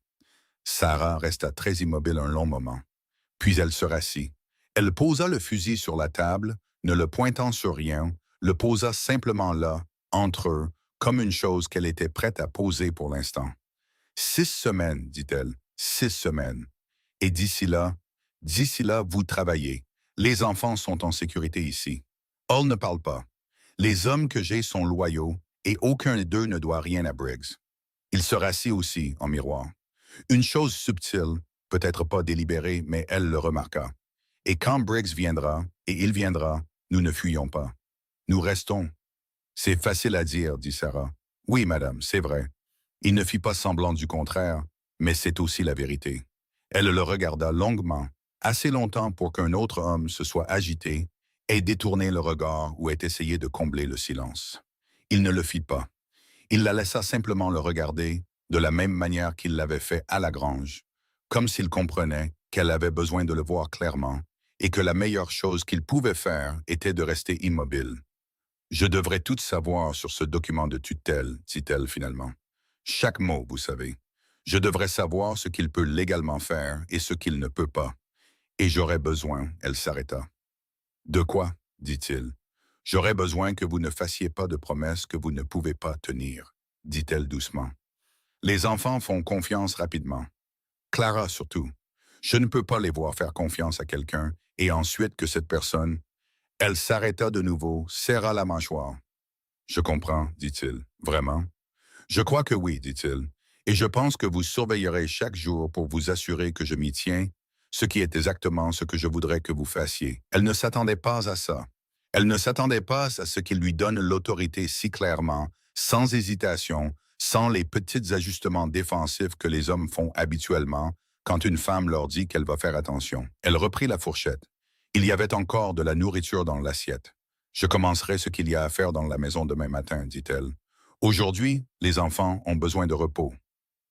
Sarah resta très immobile un long moment. Puis elle se rassit. Elle posa le fusil sur la table, ne le pointant sur rien, le posa simplement là, entre eux, comme une chose qu'elle était prête à poser pour l'instant. 6 semaines, dit-elle, 6 semaines. Et d'ici là, vous travaillez. Les enfants sont en sécurité ici. Hall ne parle pas. Les hommes que j'ai sont loyaux et aucun d'eux ne doit rien à Briggs. Il se rassit aussi, en miroir. Une chose subtile, peut-être pas délibérée, mais elle le remarqua. Et quand Briggs viendra, et il viendra, nous ne fuyons pas. Nous restons. C'est facile à dire, dit Sarah. Oui, madame, c'est vrai. Il ne fit pas semblant du contraire, mais c'est aussi la vérité. Elle le regarda longuement, assez longtemps pour qu'un autre homme se soit agité, ait détourné le regard ou ait essayé de combler le silence. Il ne le fit pas. Il la laissa simplement le regarder, de la même manière qu'il l'avait fait à la grange, comme s'il comprenait qu'elle avait besoin de le voir clairement et que la meilleure chose qu'il pouvait faire était de rester immobile. Je devrais tout savoir sur ce document de tutelle, dit-elle finalement. Chaque mot, vous savez. Je devrais savoir ce qu'il peut légalement faire et ce qu'il ne peut pas. Et j'aurais besoin, elle s'arrêta. De quoi, dit-il. J'aurais besoin que vous ne fassiez pas de promesses que vous ne pouvez pas tenir, dit-elle doucement. Les enfants font confiance rapidement. Clara surtout. Je ne peux pas les voir faire confiance à quelqu'un et ensuite que cette personne... Elle s'arrêta de nouveau, serra la mâchoire. Je comprends, dit-il. Vraiment? Je crois que oui, dit-il. Et je pense que vous surveillerez chaque jour pour vous assurer que je m'y tiens, ce qui est exactement ce que je voudrais que vous fassiez. Elle ne s'attendait pas à ça. Elle ne s'attendait pas à ce qu'il lui donne l'autorité si clairement, sans hésitation, sans les petits ajustements défensifs que les hommes font habituellement quand une femme leur dit qu'elle va faire attention. Elle reprit la fourchette. Il y avait encore de la nourriture dans l'assiette. Je commencerai ce qu'il y a à faire dans la maison demain matin, dit-elle. Aujourd'hui, les enfants ont besoin de repos.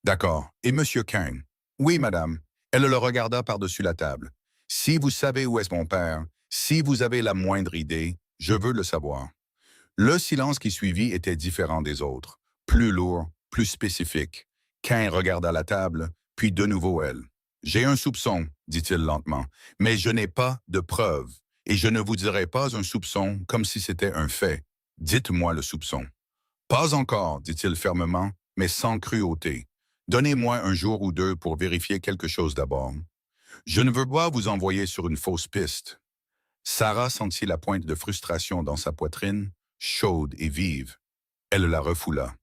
D'accord. Et Monsieur Kane? Oui, madame. Elle le regarda par-dessus la table. Si vous savez où est mon père, si vous avez la moindre idée, je veux le savoir. Le silence qui suivit était différent des autres, plus lourd, plus spécifique. Kane regarda la table, puis de nouveau elle. J'ai un soupçon, dit-il lentement, mais je n'ai pas de preuves, et je ne vous dirai pas un soupçon comme si c'était un fait. Dites-moi le soupçon. Pas encore, dit-il fermement, mais sans cruauté. Donnez-moi un jour ou 2 pour vérifier quelque chose d'abord. Je ne veux pas vous envoyer sur une fausse piste. Sarah sentit la pointe de frustration dans sa poitrine, chaude et vive. Elle la refoula.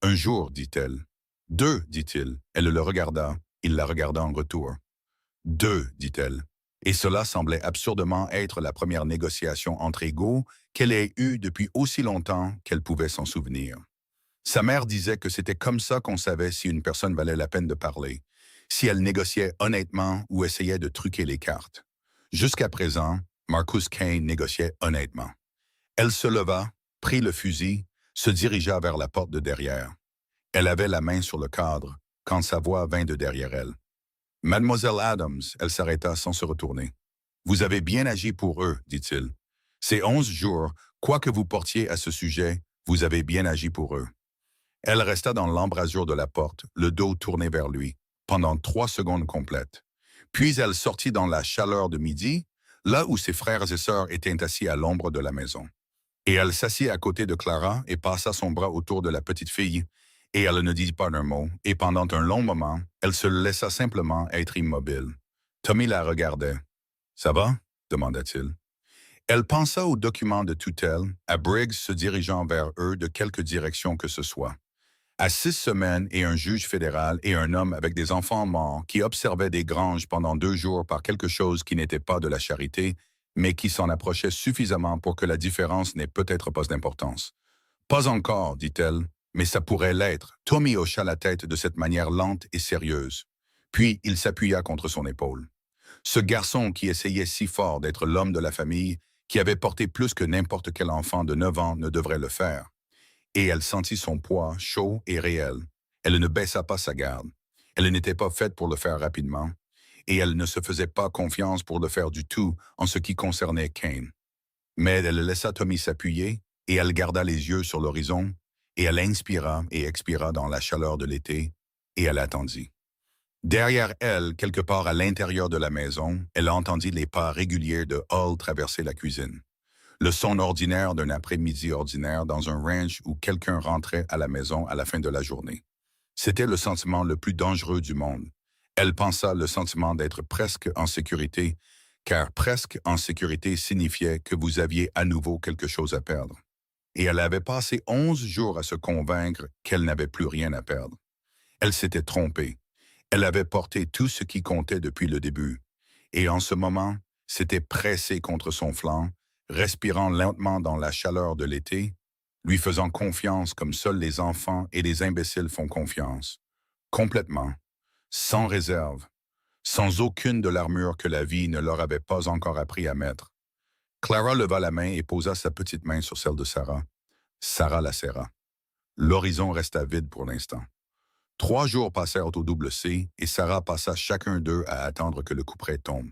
Un jour, dit-elle. 2, dit-il. Elle le regarda. Il la regarda en retour. 2, dit-elle. Et cela semblait absurdement être la première négociation entre égaux qu'elle ait eue depuis aussi longtemps qu'elle pouvait s'en souvenir. Sa mère disait que c'était comme ça qu'on savait si une personne valait la peine de parler, si elle négociait honnêtement ou essayait de truquer les cartes. Jusqu'à présent, Marcus Kane négociait honnêtement. Elle se leva, prit le fusil, se dirigea vers la porte de derrière. Elle avait la main sur le cadre, quand sa voix vint de derrière elle. « Mademoiselle Adams », elle s'arrêta sans se retourner. « Vous avez bien agi pour eux, dit-il. Ces 11 jours, quoi que vous portiez à ce sujet, vous avez bien agi pour eux. » Elle resta dans l'embrasure de la porte, le dos tourné vers lui. pendant 3 secondes complètes. Puis elle sortit dans la chaleur de midi, là où ses frères et sœurs étaient assis à l'ombre de la maison. Et elle s'assit à côté de Clara et passa son bras autour de la petite fille, et elle ne dit pas un mot, et pendant un long moment, elle se laissa simplement être immobile. Tommy la regardait. « Ça va? » demanda-t-il. Elle pensa aux documents de tutelle, à Briggs se dirigeant vers eux de quelque direction que ce soit. À 6 semaines et un juge fédéral et un homme avec des enfants morts qui observait des granges pendant 2 jours par quelque chose qui n'était pas de la charité, mais qui s'en approchait suffisamment pour que la différence n'ait peut-être pas d'importance. « Pas encore, dit-elle, mais ça pourrait l'être. » Tommy hocha la tête de cette manière lente et sérieuse. Puis il s'appuya contre son épaule. Ce garçon qui essayait si fort d'être l'homme de la famille, qui avait porté plus que n'importe quel enfant de 9 ans ne devrait le faire. Et elle sentit son poids chaud et réel. Elle ne baissa pas sa garde. Elle n'était pas faite pour le faire rapidement, et elle ne se faisait pas confiance pour le faire du tout en ce qui concernait Kane. Mais elle laissa Tommy s'appuyer, et elle garda les yeux sur l'horizon, et elle inspira et expira dans la chaleur de l'été, et elle attendit. Derrière elle, quelque part à l'intérieur de la maison, elle entendit les pas réguliers de Hall traverser la cuisine. Le son ordinaire d'un après-midi ordinaire dans un ranch où quelqu'un rentrait à la maison à la fin de la journée. C'était le sentiment le plus dangereux du monde. Elle pensa le sentiment d'être presque en sécurité, car presque en sécurité signifiait que vous aviez à nouveau quelque chose à perdre. Et elle avait passé 11 jours à se convaincre qu'elle n'avait plus rien à perdre. Elle s'était trompée. Elle avait porté tout ce qui comptait depuis le début, et en ce moment, s'était pressée contre son flanc, respirant lentement dans la chaleur de l'été, lui faisant confiance comme seuls les enfants et les imbéciles font confiance, complètement, sans réserve, sans aucune de l'armure que la vie ne leur avait pas encore appris à mettre. Clara leva la main et posa sa petite main sur celle de Sarah. Sarah la serra. L'horizon resta vide pour l'instant. 3 jours passèrent au double C et Sarah passa chacun d'eux à attendre que le couperet tombe.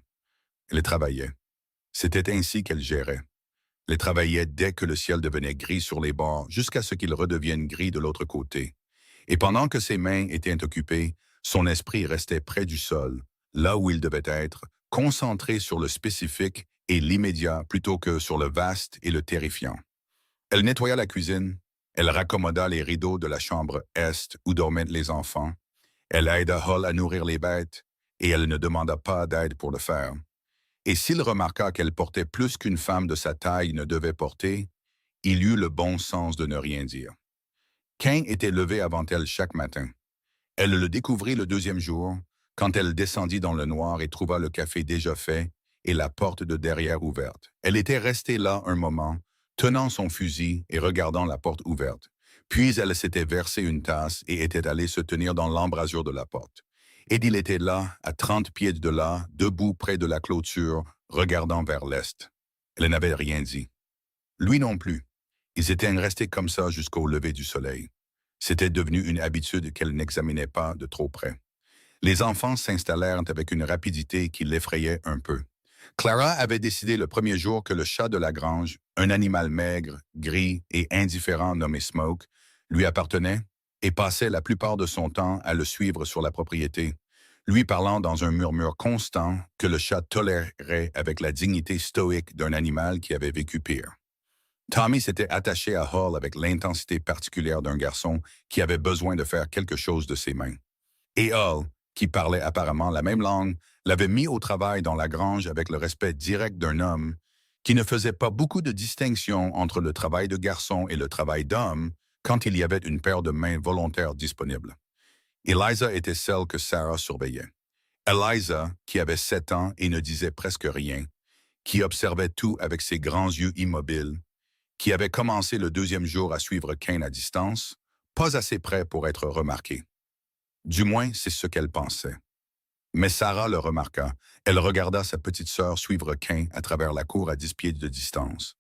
Elle travaillait. C'était ainsi qu'elle gérait. Elle travaillait dès que le ciel devenait gris sur les bords jusqu'à ce qu'il redevienne gris de l'autre côté. Et pendant que ses mains étaient occupées, son esprit restait près du sol, là où il devait être, concentré sur le spécifique et l'immédiat plutôt que sur le vaste et le terrifiant. Elle nettoya la cuisine. Elle raccommoda les rideaux de la chambre est où dormaient les enfants. Elle aida Hall à nourrir les bêtes, et elle ne demanda pas d'aide pour le faire. Et s'il remarqua qu'elle portait plus qu'une femme de sa taille ne devait porter, il eut le bon sens de ne rien dire. Kane était levé avant elle chaque matin. Elle le découvrit le 2e jour, quand elle descendit dans le noir et trouva le café déjà fait et la porte de derrière ouverte. Elle était restée là un moment, tenant son fusil et regardant la porte ouverte. Puis elle s'était versé une tasse et était allée se tenir dans l'embrasure de la porte. Et il était là, à 30 pieds de là, debout près de la clôture, regardant vers l'est. Elle n'avait rien dit. Lui non plus. Ils étaient restés comme ça jusqu'au lever du soleil. C'était devenu une habitude qu'elle n'examinait pas de trop près. Les enfants s'installèrent avec une rapidité qui l'effrayait un peu. Clara avait décidé le premier jour que le chat de la grange, un animal maigre, gris et indifférent nommé Smoke, lui appartenait et passait la plupart de son temps à le suivre sur la propriété, lui parlant dans un murmure constant que le chat tolérait avec la dignité stoïque d'un animal qui avait vécu pire. Tommy s'était attaché à Hall avec l'intensité particulière d'un garçon qui avait besoin de faire quelque chose de ses mains. Et Hall, qui parlait apparemment la même langue, l'avait mis au travail dans la grange avec le respect direct d'un homme qui ne faisait pas beaucoup de distinction entre le travail de garçon et le travail d'homme quand il y avait une paire de mains volontaires disponibles. Eliza était celle que Sarah surveillait. Eliza, qui avait 7 ans et ne disait presque rien, qui observait tout avec ses grands yeux immobiles, qui avait commencé le 2e jour à suivre Kane à distance, pas assez près pour être remarquée. Du moins, c'est ce qu'elle pensait. Mais Sarah le remarqua. Elle regarda sa petite sœur suivre Kane à travers la cour à 10 pieds de distance,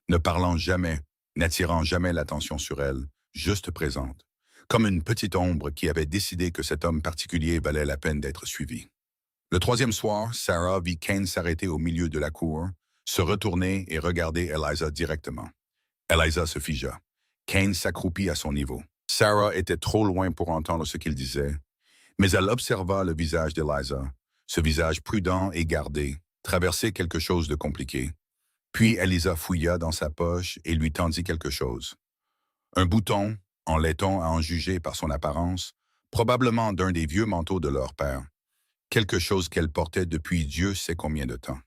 ne parlant jamais, n'attirant jamais l'attention sur elle, juste présente, comme une petite ombre qui avait décidé que cet homme particulier valait la peine d'être suivi. Le 3e soir, Sarah vit Kane s'arrêter au milieu de la cour, se retourner et regarder Eliza directement. Eliza se figea. Kane s'accroupit à son niveau. Sarah était trop loin pour entendre ce qu'il disait, Mais elle observa le visage d'Eliza, ce visage prudent et gardé, traverser quelque chose de compliqué. Puis Eliza fouilla dans sa poche et lui tendit quelque chose. Un bouton, en laiton à en juger par son apparence, probablement d'un des vieux manteaux de leur père. Quelque chose qu'elle portait depuis Dieu sait combien de temps.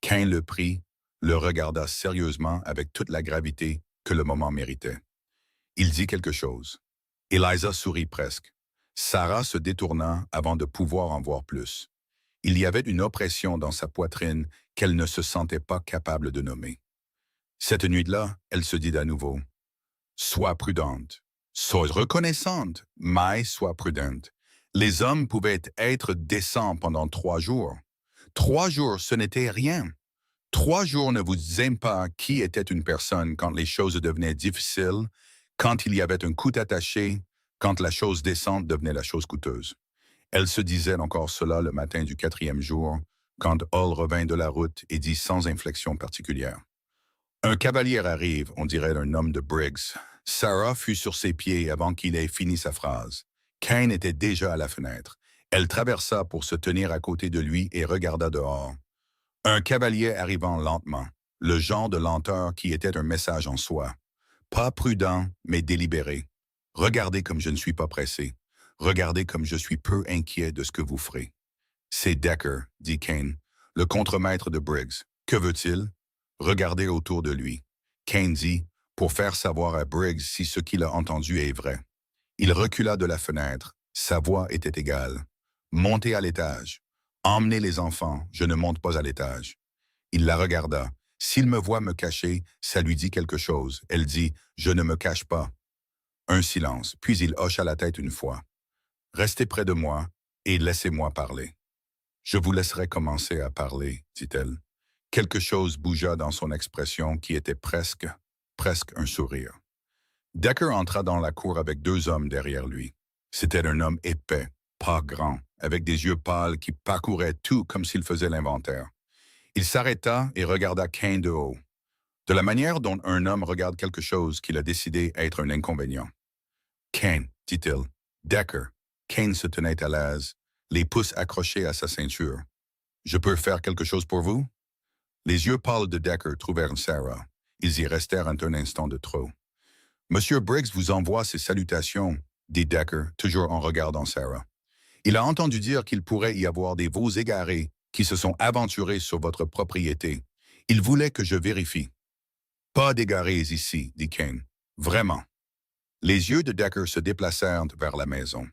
Cain le prit, le regarda sérieusement avec toute la gravité que le moment méritait. Il dit quelque chose. Eliza sourit presque. Sarah se détourna avant de pouvoir en voir plus. Il y avait une oppression dans sa poitrine qu'elle ne se sentait pas capable de nommer. Cette nuit-là, elle se dit à nouveau, « Sois prudente, sois reconnaissante, mais sois prudente. » Les hommes pouvaient être décents pendant 3 jours. 3 jours, ce n'était rien. 3 jours ne vous aiment pas qui était une personne quand les choses devenaient difficiles, quand il y avait un coût attaché, quand la chose décente devenait la chose coûteuse. Elle se disait encore cela le matin du 4e jour, quand Hall revint de la route et dit sans inflexion particulière. Un cavalier arrive, on dirait un homme de Briggs. Sarah fut sur ses pieds avant qu'il ait fini sa phrase. Cain était déjà à la fenêtre. Elle traversa pour se tenir à côté de lui et regarda dehors. Un cavalier arrivant lentement, le genre de lenteur qui était un message en soi. Pas prudent, mais délibéré. Regardez comme je ne suis pas pressé. Regardez comme je suis peu inquiet de ce que vous ferez. C'est Decker, dit Cain, le contremaître de Briggs. Que veut-il? Regardez autour de lui. Cain dit, pour faire savoir à Briggs si ce qu'il a entendu est vrai. Il recula de la fenêtre. Sa voix était égale. Montez à l'étage. Emmenez les enfants, je ne monte pas à l'étage. Il la regarda. S'il me voit me cacher, ça lui dit quelque chose. Elle dit, je ne me cache pas. Un silence, puis il hocha la tête une fois. Restez près de moi et laissez-moi parler. Je vous laisserai commencer à parler, dit-elle. Quelque chose bougea dans son expression qui était presque un sourire. Decker entra dans la cour avec 2 hommes derrière lui. C'était un homme épais, pas grand, avec des yeux pâles qui parcouraient tout comme s'il faisait l'inventaire. Il s'arrêta et regarda Cain de haut, de la manière dont un homme regarde quelque chose qu'il a décidé être un inconvénient. « Cain, dit-il. Decker. » Cain se tenait à l'aise, les pouces accrochés à sa ceinture. « Je peux faire quelque chose pour vous? » Les yeux pâles de Decker trouvèrent Sarah. Ils y restèrent un instant de trop. « Monsieur Briggs vous envoie ses salutations, » dit Decker, toujours en regardant Sarah. « Il a entendu dire qu'il pourrait y avoir des veaux égarés qui se sont aventurés sur votre propriété. Il voulait que je vérifie. »« Pas d'égarés ici, » dit Cain. « Vraiment. » Les yeux de Decker se déplacèrent vers la maison.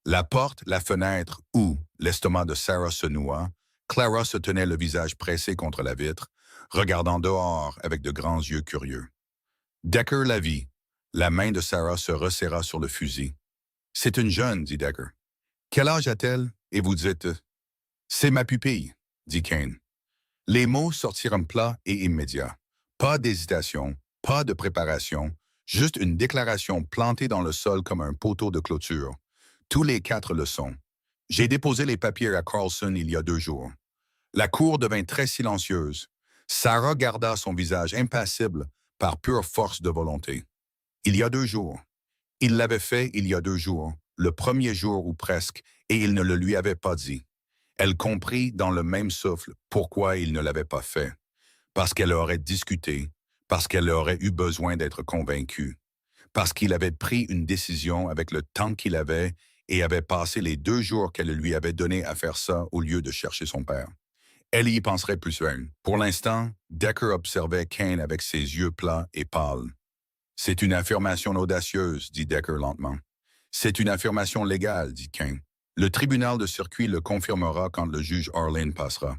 La porte, la fenêtre où l'estomac de Sarah se noua, Clara se tenait le visage pressé contre la vitre, regardant dehors avec de grands yeux curieux. Decker la vit. La main de Sarah se resserra sur le fusil. « C'est une jeune, » dit Decker. « Quel âge a-t-elle? Et vous dites... »« C'est ma pupille, » dit Cain. Les mots sortirent plats et immédiats. Pas d'hésitation, pas de préparation, juste une déclaration plantée dans le sol comme un poteau de clôture. Tous les 4 le sont. J'ai déposé les papiers à Carlson il y a 2 jours. La cour devint très silencieuse. Sarah garda son visage impassible par pure force de volonté. Il y a 2 jours. Il l'avait fait il y a 2 jours, le premier jour ou presque, et il ne le lui avait pas dit. Elle comprit dans le même souffle pourquoi il ne l'avait pas fait. Parce qu'elle aurait discuté, parce qu'elle aurait eu besoin d'être convaincue, parce qu'il avait pris une décision avec le temps qu'il avait et avait passé les 2 jours qu'elle lui avait donnés à faire ça au lieu de chercher son père. Elle y penserait plus seule. Pour l'instant, Decker observait Cain avec ses yeux plats et pâles. « C'est une affirmation audacieuse, » dit Decker lentement. « C'est une affirmation légale, » dit Cain. « Le tribunal de circuit le confirmera quand le juge Harlan passera.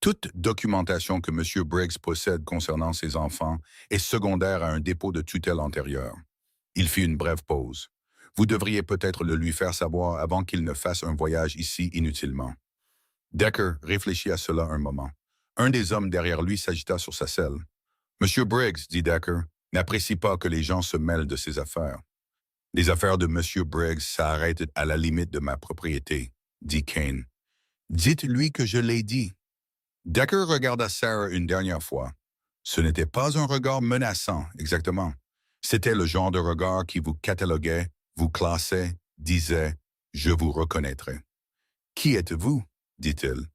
Toute documentation que M. Briggs possède concernant ses enfants est secondaire à un dépôt de tutelle antérieur. » Il fit une brève pause. « Vous devriez peut-être le lui faire savoir avant qu'il ne fasse un voyage ici inutilement. » Decker réfléchit à cela un moment. Un des hommes derrière lui s'agita sur sa selle. « Monsieur Briggs, » dit Decker, « n'apprécie pas que les gens se mêlent de ses affaires. »« Les affaires de Monsieur Briggs s'arrêtent à la limite de ma propriété, » dit Cain. « Dites-lui que je l'ai dit. » Decker regarda Sarah une dernière fois. Ce n'était pas un regard menaçant, exactement. C'était le genre de regard qui vous cataloguait, vous classait, disait Je vous reconnaîtrai. Qui êtes-vous? Dit-il.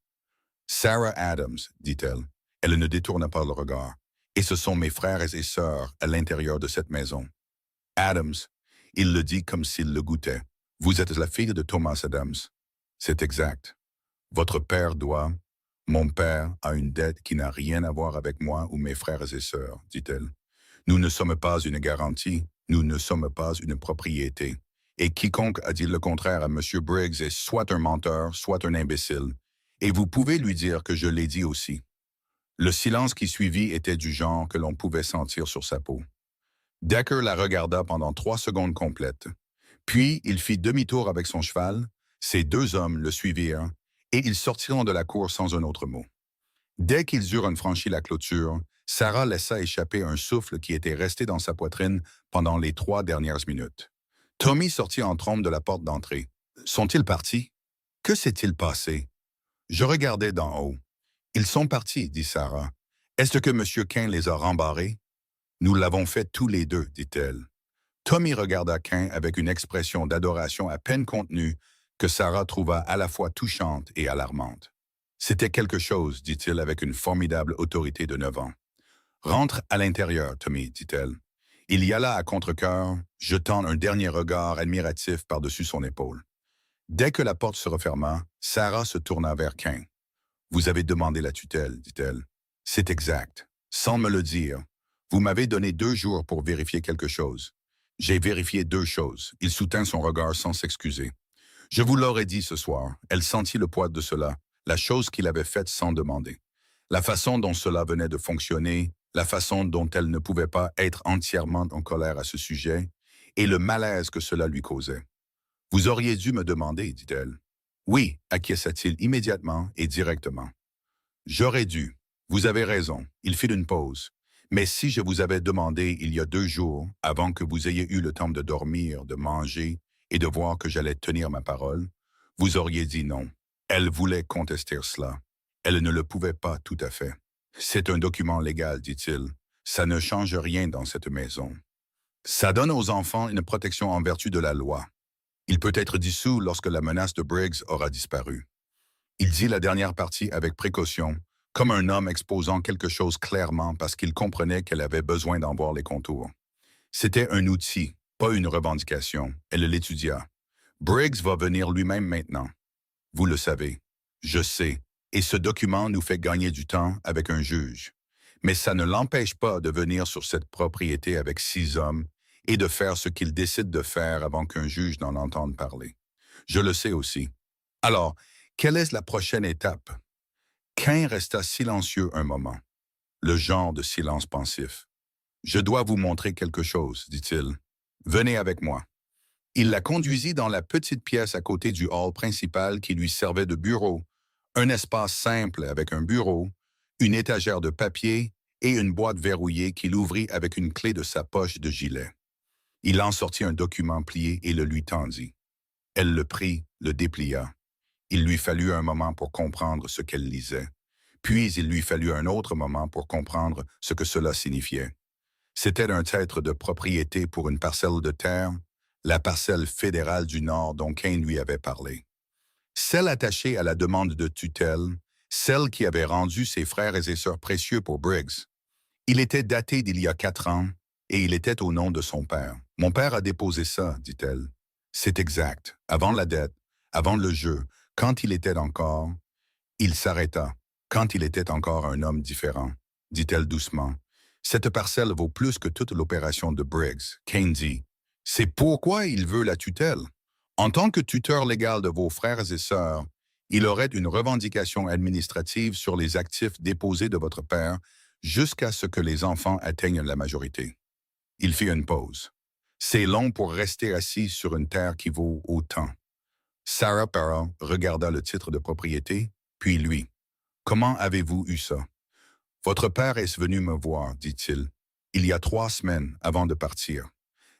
Sarah Adams, dit-elle. Elle ne détourna pas le regard. Et ce sont mes frères et sœurs à l'intérieur de cette maison. Adams, il le dit comme s'il le goûtait. Vous êtes la fille de Thomas Adams. C'est exact. Votre père doit... Mon père a une dette qui n'a rien à voir avec moi ou mes frères et sœurs, dit-elle. Nous ne sommes pas une garantie, nous ne sommes pas une propriété. Et quiconque a dit le contraire à M. Briggs est soit un menteur, soit un imbécile. Et vous pouvez lui dire que je l'ai dit aussi. Le silence qui suivit était du genre que l'on pouvait sentir sur sa peau. Decker la regarda pendant 3 secondes complètes. Puis il fit demi-tour avec son cheval, ces 2 hommes le suivirent, et ils sortirent de la cour sans un autre mot. Dès qu'ils eurent franchi la clôture, Sarah laissa échapper un souffle qui était resté dans sa poitrine pendant les 3 dernières minutes. Tommy sortit en trombe de la porte d'entrée. « Sont-ils partis? Que s'est-il passé? » Je regardais d'en haut. « Ils sont partis, dit Sarah. Est-ce que M. Cain les a rembarrés? »« Nous l'avons fait tous les deux, dit-elle. » Tommy regarda Cain avec une expression d'adoration à peine contenue que Sarah trouva à la fois touchante et alarmante. « C'était quelque chose, dit-il avec une formidable autorité de 9 ans. « Rentre à l'intérieur, Tommy, dit-elle. » Il y alla à contre-cœur, jetant un dernier regard admiratif par-dessus son épaule. Dès que la porte se referma, Sarah se tourna vers Cain. « Vous avez demandé la tutelle, dit-elle. « C'est exact. Sans me le dire. Vous m'avez donné 2 jours pour vérifier quelque chose. J'ai vérifié 2 choses. » Il soutint son regard sans s'excuser. « Je vous l'aurais dit ce soir. » Elle sentit le poids de cela, la chose qu'il avait faite sans demander. La façon dont cela venait de fonctionner, la façon dont elle ne pouvait pas être entièrement en colère à ce sujet, et le malaise que cela lui causait. « Vous auriez dû me demander, dit-elle. »« Oui, acquiesça-t-il immédiatement et directement. »« J'aurais dû. Vous avez raison. » Il fit une pause. « Mais si je vous avais demandé il y a 2 jours, avant que vous ayez eu le temps de dormir, de manger et de voir que j'allais tenir ma parole, vous auriez dit non. » Elle voulait contester cela. Elle ne le pouvait pas tout à fait. « C'est un document légal, dit-il. Ça ne change rien dans cette maison. Ça donne aux enfants une protection en vertu de la loi. Il peut être dissous lorsque la menace de Briggs aura disparu. » Il dit la dernière partie avec précaution, comme un homme exposant quelque chose clairement parce qu'il comprenait qu'elle avait besoin d'en voir les contours. C'était un outil, pas une revendication. Elle l'étudia. « Briggs va venir lui-même maintenant. Vous le savez. Je sais. Et ce document nous fait gagner du temps avec un juge. Mais ça ne l'empêche pas de venir sur cette propriété avec 6 hommes et de faire ce qu'il décide de faire avant qu'un juge n'en entende parler. Je le sais aussi. Alors, quelle est la prochaine étape? » Cain resta silencieux un moment. Le genre de silence pensif. « Je dois vous montrer quelque chose, dit-il. Venez avec moi. » Il la conduisit dans la petite pièce à côté du hall principal qui lui servait de bureau, un espace simple avec un bureau, une étagère de papier et une boîte verrouillée qu'il ouvrit avec une clé de sa poche de gilet. Il en sortit un document plié et le lui tendit. Elle le prit, le déplia. Il lui fallut un moment pour comprendre ce qu'elle lisait. Puis il lui fallut un autre moment pour comprendre ce que cela signifiait. C'était un titre de propriété pour une parcelle de terre, la parcelle fédérale du Nord dont Cain lui avait parlé. Celle attachée à la demande de tutelle, celle qui avait rendu ses frères et ses sœurs précieux pour Briggs. Il était daté d'il y a 4 ans, et il était au nom de son père. « Mon père a déposé ça, dit-elle. C'est exact. Avant la dette, avant le jeu, quand il était encore... » Il s'arrêta. Quand il était encore un homme différent, dit-elle doucement. « Cette parcelle vaut plus que toute l'opération de Briggs. » Cain dit. « C'est pourquoi il veut la tutelle. En tant que tuteur légal de vos frères et sœurs, il aurait une revendication administrative sur les actifs déposés de votre père jusqu'à ce que les enfants atteignent la majorité. » Il fit une pause. « C'est long pour rester assis sur une terre qui vaut autant. » Sarah Parra regarda le titre de propriété, puis lui. « Comment avez-vous eu ça? »« Votre père est venu me voir, dit-il, il y a 3 semaines avant de partir. »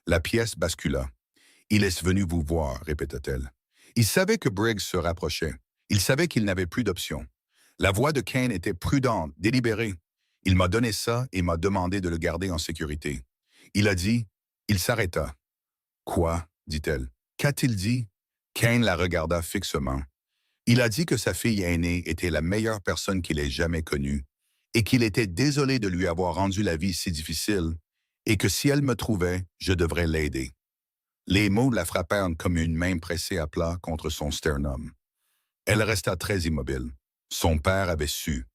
La pièce bascula. « Il est venu vous voir, répéta-t-elle. Il savait que Briggs se rapprochait. Il savait qu'il n'avait plus d'option. La voix de Cain était prudente, délibérée. Il m'a donné ça et m'a demandé de le garder en sécurité. Il a dit... » Il s'arrêta. « Quoi? » dit-elle. « Qu'a-t-il dit? » Kane la regarda fixement. Il a dit que sa fille aînée était la meilleure personne qu'il ait jamais connue et qu'il était désolé de lui avoir rendu la vie si difficile et que si elle me trouvait, je devrais l'aider. Les mots la frappèrent comme une main pressée à plat contre son sternum. Elle resta très immobile. Son père avait su.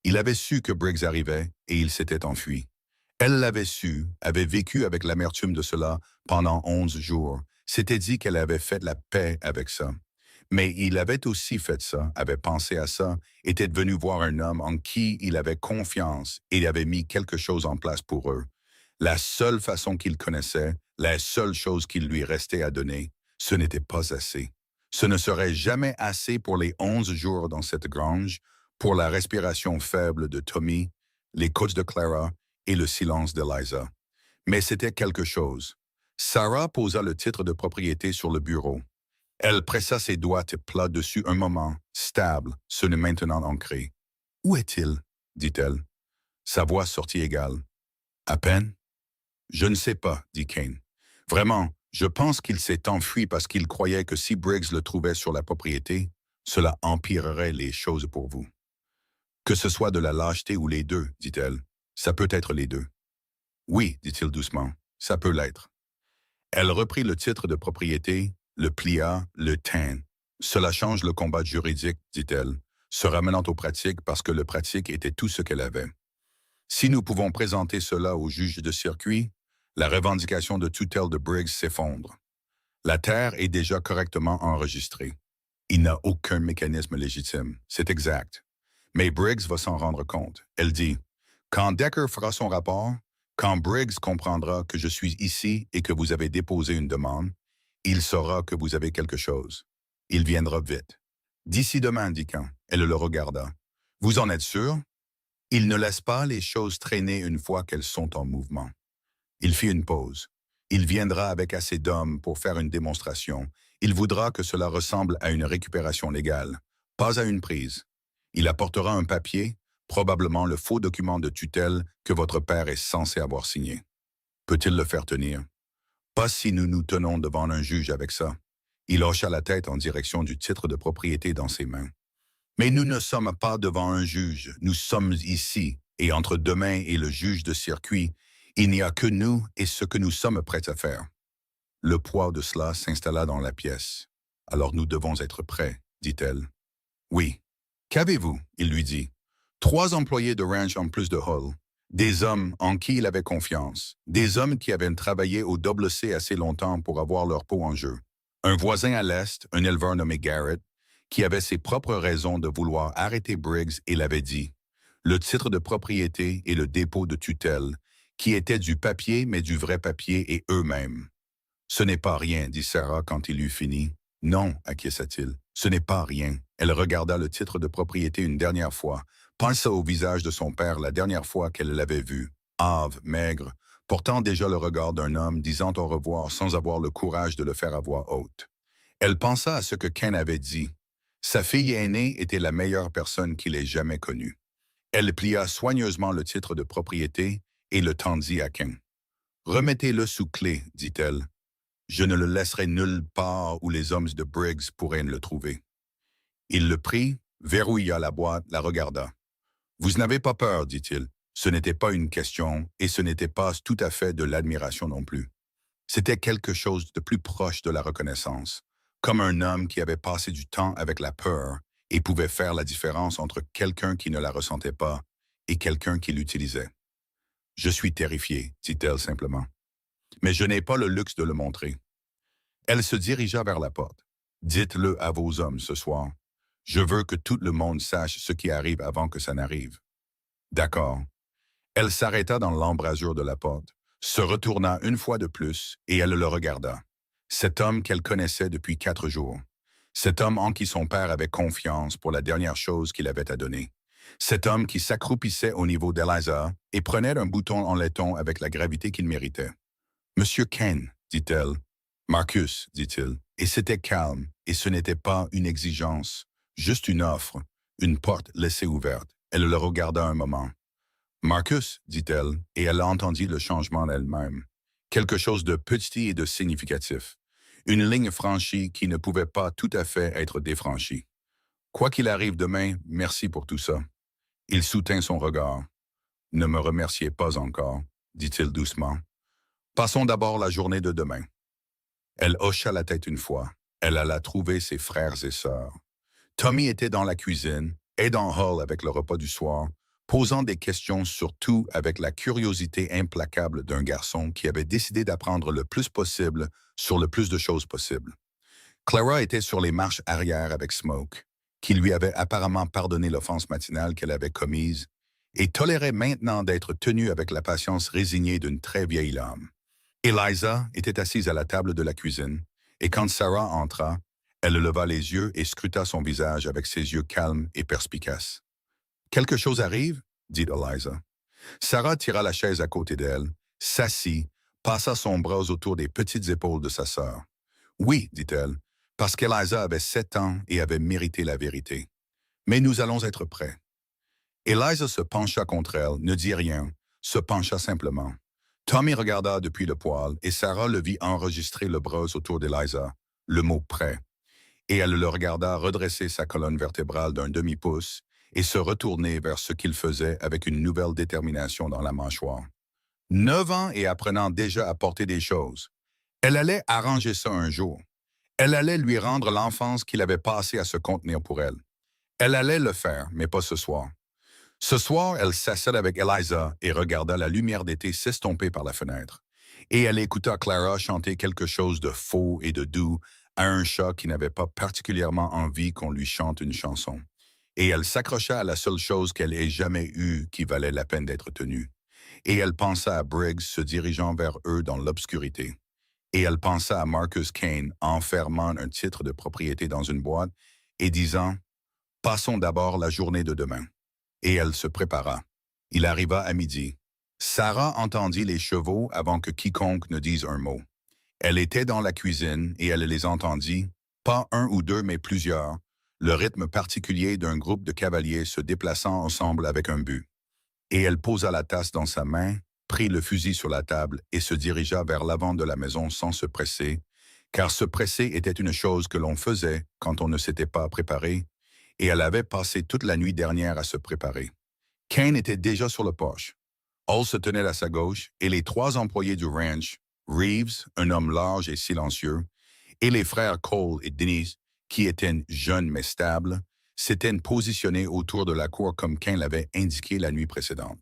Il avait su que Briggs arrivait et il s'était enfui. Elle l'avait su, avait vécu avec l'amertume de cela pendant 11 jours, s'était dit qu'elle avait fait la paix avec ça. Mais il avait aussi fait ça, avait pensé à ça, était venu voir un homme en qui il avait confiance et il avait mis quelque chose en place pour eux. La seule façon qu'il connaissait, la seule chose qu'il lui restait à donner, ce n'était pas assez. Ce ne serait jamais assez pour les 11 jours dans cette grange, pour la respiration faible de Tommy, les côtes de Clara et le silence d'Eliza. Mais c'était quelque chose. Sarah posa le titre de propriété sur le bureau. Elle pressa ses doigts plats dessus un moment, stable, ce n'est maintenant ancré. « Où est-il » dit-elle. Sa voix sortit égale. « À peine ?»« Je ne sais pas, » dit Kane. « Vraiment, je pense qu'il s'est enfui parce qu'il croyait que si Briggs le trouvait sur la propriété, cela empirerait les choses pour vous. »« Que ce soit de la lâcheté ou les deux, » dit-elle. « Ça peut être les deux. »« Oui, » dit-il doucement, « ça peut l'être. » Elle reprit le titre de propriété, le plia, le tint. « Cela change le combat juridique, » dit-elle, se ramenant aux pratiques parce que le pratique était tout ce qu'elle avait. Si nous pouvons présenter cela au juge de circuit, la revendication de tutelle de Briggs s'effondre. La terre est déjà correctement enregistrée. Il n'a aucun mécanisme légitime, c'est exact. Mais Briggs va s'en rendre compte. Elle dit, « Quand Decker fera son rapport, quand Briggs comprendra que je suis ici et que vous avez déposé une demande, il saura que vous avez quelque chose. Il viendra vite. » D'ici demain, dit Kane. Elle le regarda. « Vous en êtes sûr? » Il ne laisse pas les choses traîner une fois qu'elles sont en mouvement. Il fit une pause. Il viendra avec assez d'hommes pour faire une démonstration. Il voudra que cela ressemble à une récupération légale, pas à une prise. Il apportera un papier, probablement le faux document de tutelle que votre père est censé avoir signé. Peut-il le faire tenir? Pas si nous nous tenons devant un juge avec ça. Il hocha la tête en direction du titre de propriété dans ses mains. Mais nous ne sommes pas devant un juge, nous sommes ici, et entre demain et le juge de circuit, il n'y a que nous et ce que nous sommes prêts à faire. Le poids de cela s'installa dans la pièce. Alors nous devons être prêts, dit-elle. Oui. Qu'avez-vous? Il lui dit. 3 employés de ranch en plus de Hull. Des hommes en qui il avait confiance. Des hommes qui avaient travaillé au WC assez longtemps pour avoir leur peau en jeu. Un voisin à l'est, un éleveur nommé Garrett, qui avait ses propres raisons de vouloir arrêter Briggs et l'avait dit. Le titre de propriété et le dépôt de tutelle, qui était du papier mais du vrai papier et eux-mêmes. Ce n'est pas rien, dit Sarah quand il eut fini. Non, acquiesça-t-il, ce n'est pas rien. Elle regarda le titre de propriété une dernière fois, pensa au visage de son père la dernière fois qu'elle l'avait vu, hâve, maigre, portant déjà le regard d'un homme disant au revoir sans avoir le courage de le faire à voix haute. Elle pensa à ce que Kane avait dit. Sa fille aînée était la meilleure personne qu'il ait jamais connue. Elle plia soigneusement le titre de propriété et le tendit à Kane. « Remettez-le sous clé, dit-elle. Je ne le laisserai nulle part où les hommes de Briggs pourraient le trouver. » Il le prit, verrouilla la boîte, la regarda. « Vous n'avez pas peur, dit-il. Ce n'était pas une question et ce n'était pas tout à fait de l'admiration non plus. C'était quelque chose de plus proche de la reconnaissance, comme un homme qui avait passé du temps avec la peur et pouvait faire la différence entre quelqu'un qui ne la ressentait pas et quelqu'un qui l'utilisait. « Je suis terrifiée, dit-elle simplement. Mais je n'ai pas le luxe de le montrer. » Elle se dirigea vers la porte. « Dites-le à vos hommes ce soir. Je veux que tout le monde sache ce qui arrive avant que ça n'arrive. » D'accord. Elle s'arrêta dans l'embrasure de la porte, se retourna une fois de plus et elle le regarda. Cet homme qu'elle connaissait depuis 4 jours. Cet homme en qui son père avait confiance pour la dernière chose qu'il avait à donner. Cet homme qui s'accroupissait au niveau d'Eliza et prenait un bouton en laiton avec la gravité qu'il méritait. « Monsieur Kane, dit-elle. « Marcus, dit-il. » Et c'était calme, et ce n'était pas une exigence, juste une offre, une porte laissée ouverte. Elle le regarda un moment. « Marcus, dit-elle, et elle entendit le changement d'elle-même. Quelque chose de petit et de significatif. Une ligne franchie qui ne pouvait pas tout à fait être défranchie. Quoi qu'il arrive demain, merci pour tout ça. Il soutint son regard. Ne me remerciez pas encore, dit-il doucement. Passons d'abord la journée de demain. Elle hocha la tête une fois. Elle alla trouver ses frères et sœurs. Tommy était dans la cuisine, aidant Hull avec le repas du soir, posant des questions surtout avec la curiosité implacable d'un garçon qui avait décidé d'apprendre le plus possible sur le plus de choses possibles. Clara était sur les marches arrière avec Smoke, qui lui avait apparemment pardonné l'offense matinale qu'elle avait commise, et tolérait maintenant d'être tenue avec la patience résignée d'une très vieille lame. Eliza était assise à la table de la cuisine, et quand Sarah entra, elle leva les yeux et scruta son visage avec ses yeux calmes et perspicaces. « Quelque chose arrive? » dit Eliza. Sarah tira la chaise à côté d'elle, s'assit, passa son bras autour des petites épaules de sa sœur. « Oui, dit-elle, parce qu'Eliza avait 7 ans et avait mérité la vérité. Mais nous allons être prêts. » Eliza se pencha contre elle, ne dit rien, se pencha simplement. Tommy regarda depuis le poêle et Sarah le vit enregistrer le bras autour d'Eliza, le mot « prêt », et elle le regarda redresser sa colonne vertébrale d'un demi-pouce et se retourner vers ce qu'il faisait avec une nouvelle détermination dans la mâchoire. 9 ans et apprenant déjà à porter des choses. Elle allait arranger ça un jour. Elle allait lui rendre l'enfance qu'il avait passée à se contenir pour elle. Elle allait le faire, mais pas ce soir. Ce soir, elle s'assit avec Eliza et regarda la lumière d'été s'estomper par la fenêtre. Et elle écouta Clara chanter quelque chose de faux et de doux à un chat qui n'avait pas particulièrement envie qu'on lui chante une chanson. Et elle s'accrocha à la seule chose qu'elle ait jamais eue qui valait la peine d'être tenue. Et elle pensa à Briggs se dirigeant vers eux dans l'obscurité. Et elle pensa à Marcus Kane enfermant un titre de propriété dans une boîte et disant « Passons d'abord la journée de demain. » Et elle se prépara. Il arriva à midi. Sarah entendit les chevaux avant que quiconque ne dise un mot. Elle était dans la cuisine et elle les entendit, pas un ou deux mais plusieurs, le rythme particulier d'un groupe de cavaliers se déplaçant ensemble avec un but. Et elle posa la tasse dans sa main, prit le fusil sur la table et se dirigea vers l'avant de la maison sans se presser, car se presser était une chose que l'on faisait quand on ne s'était pas préparé, et elle avait passé toute la nuit dernière à se préparer. Kane était déjà sur le porche. Hall se tenait à sa gauche, et les 3 employés du ranch, Reeves, un homme large et silencieux, et les frères Cole et Denise, qui étaient jeunes mais stables, s'étaient positionnés autour de la cour comme Kane l'avait indiqué la nuit précédente.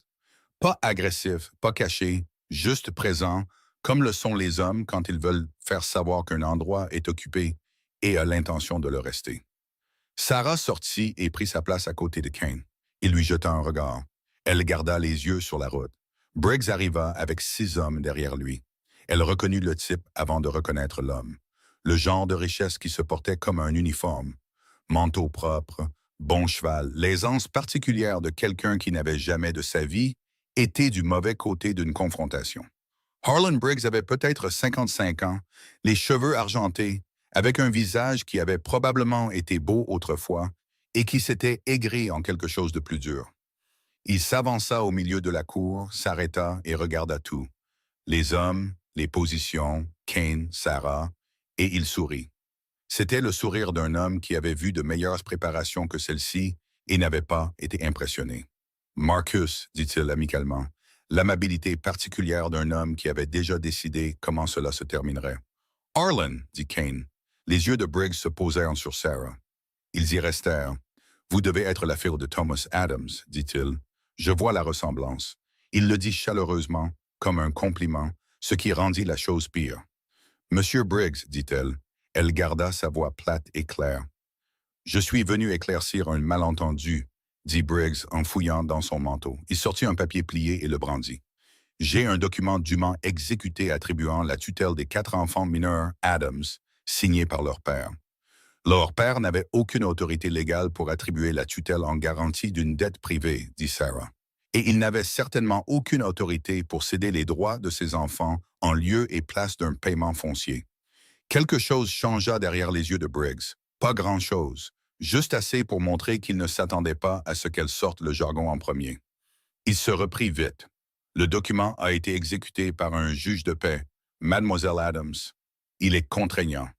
Pas agressif, pas caché, juste présent, comme le sont les hommes quand ils veulent faire savoir qu'un endroit est occupé et a l'intention de le rester. Sarah sortit et prit sa place à côté de Kane. Il lui jeta un regard. Elle garda les yeux sur la route. Briggs arriva avec 6 hommes derrière lui. Elle reconnut le type avant de reconnaître l'homme. Le genre de richesse qui se portait comme un uniforme. Manteau propre, bon cheval, l'aisance particulière de quelqu'un qui n'avait jamais de sa vie était du mauvais côté d'une confrontation. Harlan Briggs avait peut-être 55 ans, les cheveux argentés, avec un visage qui avait probablement été beau autrefois et qui s'était aigri en quelque chose de plus dur. Il s'avança au milieu de la cour, s'arrêta et regarda tout. Les hommes, les positions, Kane, Sarah, et il sourit. C'était le sourire d'un homme qui avait vu de meilleures préparations que celle-ci et n'avait pas été impressionné. « Marcus, dit-il amicalement, l'amabilité particulière d'un homme qui avait déjà décidé comment cela se terminerait. « Harlan, dit Kane. Les yeux de Briggs se posèrent sur Sarah. Ils y restèrent. « Vous devez être la fille de Thomas Adams, dit-il. Je vois la ressemblance. » Il le dit chaleureusement, comme un compliment, ce qui rendit la chose pire. « Monsieur Briggs, dit-elle. » Elle garda sa voix plate et claire. « Je suis venu éclaircir un malentendu, dit Briggs en fouillant dans son manteau. Il sortit un papier plié et le brandit. « J'ai un document dûment exécuté attribuant la tutelle des 4 enfants mineurs Adams, signé par leur père. Leur père n'avait aucune autorité légale pour attribuer la tutelle en garantie d'une dette privée, dit Sarah. Et il n'avait certainement aucune autorité pour céder les droits de ses enfants en lieu et place d'un paiement foncier. Quelque chose changea derrière les yeux de Briggs. Pas grand-chose, juste assez pour montrer qu'il ne s'attendait pas à ce qu'elle sorte le jargon en premier. Il se reprit vite. Le document a été exécuté par un juge de paix, Mademoiselle Adams. Il est contraignant.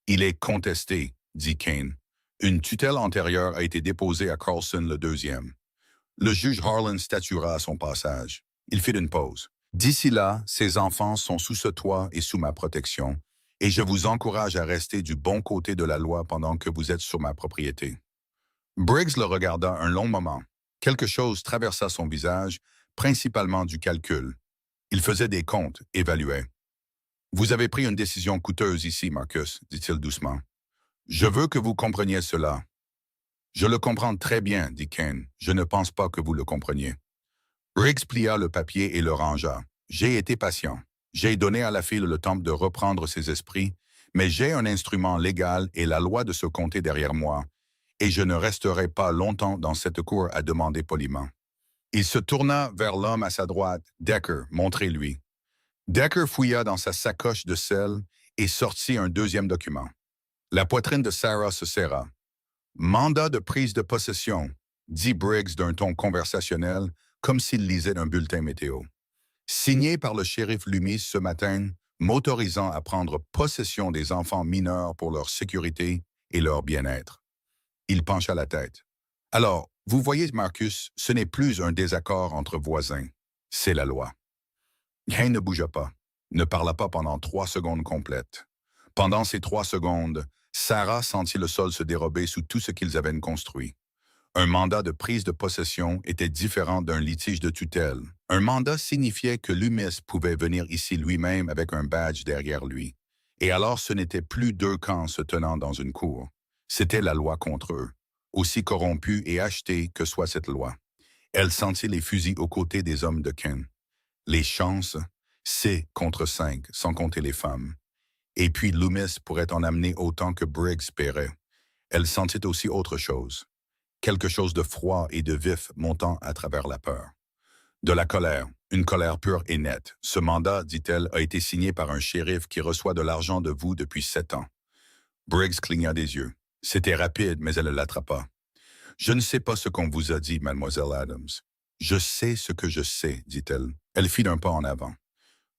Il est contesté, dit Kane. Une tutelle antérieure a été déposée à Carlson le deuxième. Le juge Harlan statuera à son passage. Il fit une pause. D'ici là, ces enfants sont sous ce toit et sous ma protection, et je vous encourage à rester du bon côté de la loi pendant que vous êtes sur ma propriété. Briggs le regarda un long moment. Quelque chose traversa son visage, principalement du calcul. Il faisait des comptes, évaluait. Vous avez pris une décision coûteuse ici, Marcus, dit-il doucement. Je veux que vous compreniez cela. Je le comprends très bien, dit Kane. Je ne pense pas que vous le compreniez. Briggs plia le papier et le rangea. J'ai été patient. J'ai donné à la fille le temps de reprendre ses esprits, mais j'ai un instrument légal et la loi de ce comté derrière moi, et je ne resterai pas longtemps dans cette cour à demander poliment. Il se tourna vers l'homme à sa droite. Decker, montrez-lui. Decker fouilla dans sa sacoche de sel et sortit un deuxième document. La poitrine de Sarah se serra. Mandat de prise de possession, dit Briggs d'un ton conversationnel, comme s'il lisait un bulletin météo. Signé par le shérif Loomis ce matin, m'autorisant à prendre possession des enfants mineurs pour leur sécurité et leur bien-être. Il pencha la tête. Alors, vous voyez, Marcus, ce n'est plus un désaccord entre voisins, c'est la loi. Kane ne bougea pas, ne parla pas pendant 3 secondes complètes. Pendant ces 3 secondes, Sarah sentit le sol se dérober sous tout ce qu'ils avaient construit. Un mandat de prise de possession était différent d'un litige de tutelle. Un mandat signifiait que Loomis pouvait venir ici lui-même avec un badge derrière lui. Et alors ce n'était plus 2 camps se tenant dans une cour. C'était la loi contre eux, aussi corrompue et achetée que soit cette loi. Elle sentit les fusils aux côtés des hommes de Kane. Les chances, c'est contre 5, sans compter les femmes. Et puis Loomis pourrait en amener autant que Briggs espérait. Elle sentit aussi autre chose. Quelque chose de froid et de vif montant à travers la peur. De la colère, une colère pure et nette. Ce mandat, dit-elle, a été signé par un shérif qui reçoit de l'argent de vous depuis 7 ans. Briggs cligna des yeux. C'était rapide, mais elle l'attrapa. Je ne sais pas ce qu'on vous a dit, mademoiselle Adams. Je sais ce que je sais, dit-elle. Elle fit un pas en avant.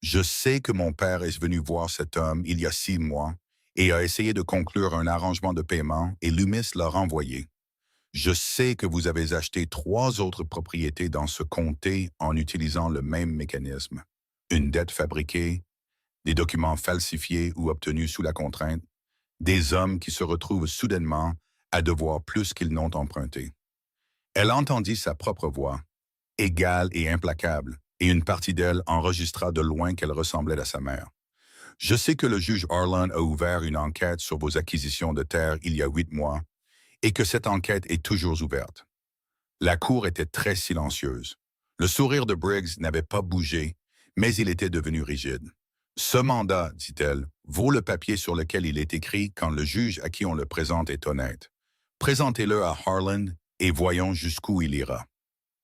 Je sais que mon père est venu voir cet homme il y a 6 mois et a essayé de conclure un arrangement de paiement et Loomis l'a renvoyé. Je sais que vous avez acheté 3 autres propriétés dans ce comté en utilisant le même mécanisme. Une dette fabriquée, des documents falsifiés ou obtenus sous la contrainte, des hommes qui se retrouvent soudainement à devoir plus qu'ils n'ont emprunté. Elle entendit sa propre voix, égale et implacable, et une partie d'elle enregistra de loin qu'elle ressemblait à sa mère. Je sais que le juge Harlan a ouvert une enquête sur vos acquisitions de terre il y a 8 mois, et que cette enquête est toujours ouverte. La cour était très silencieuse. Le sourire de Briggs n'avait pas bougé, mais il était devenu rigide. Ce mandat, dit-elle, vaut le papier sur lequel il est écrit quand le juge à qui on le présente est honnête. Présentez-le à Harlan et voyons jusqu'où il ira.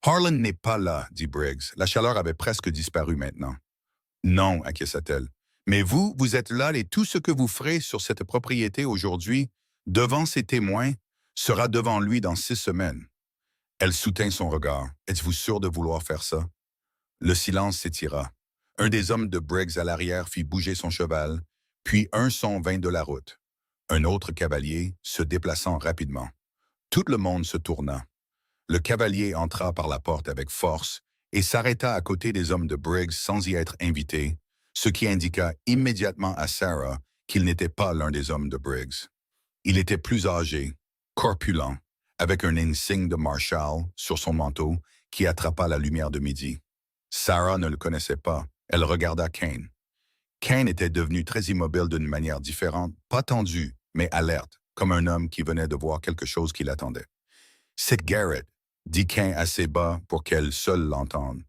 Harlan n'est pas là, dit Briggs. La chaleur avait presque disparu maintenant. Non, acquiesça-t-elle. Mais vous, vous êtes là et tout ce que vous ferez sur cette propriété aujourd'hui, devant ces témoins, sera devant lui dans 6 semaines. Elle soutint son regard. Êtes-vous sûr de vouloir faire ça? Le silence s'étira. Un des hommes de Briggs à l'arrière fit bouger son cheval, puis un son vint de la route. Un autre cavalier se déplaçant rapidement. Tout le monde se tourna. Le cavalier entra par la porte avec force et s'arrêta à côté des hommes de Briggs sans y être invité, ce qui indiqua immédiatement à Sarah qu'il n'était pas l'un des hommes de Briggs. Il était plus âgé, corpulent, avec un insigne de Marshall sur son manteau qui attrapa la lumière de midi. Sarah ne le connaissait pas. Elle regarda Kane. Kane était devenu très immobile d'une manière différente, pas tendu, mais alerte, comme un homme qui venait de voir quelque chose qui l'attendait. « C'est Garrett », dit Kane assez bas pour qu'elle seule l'entende.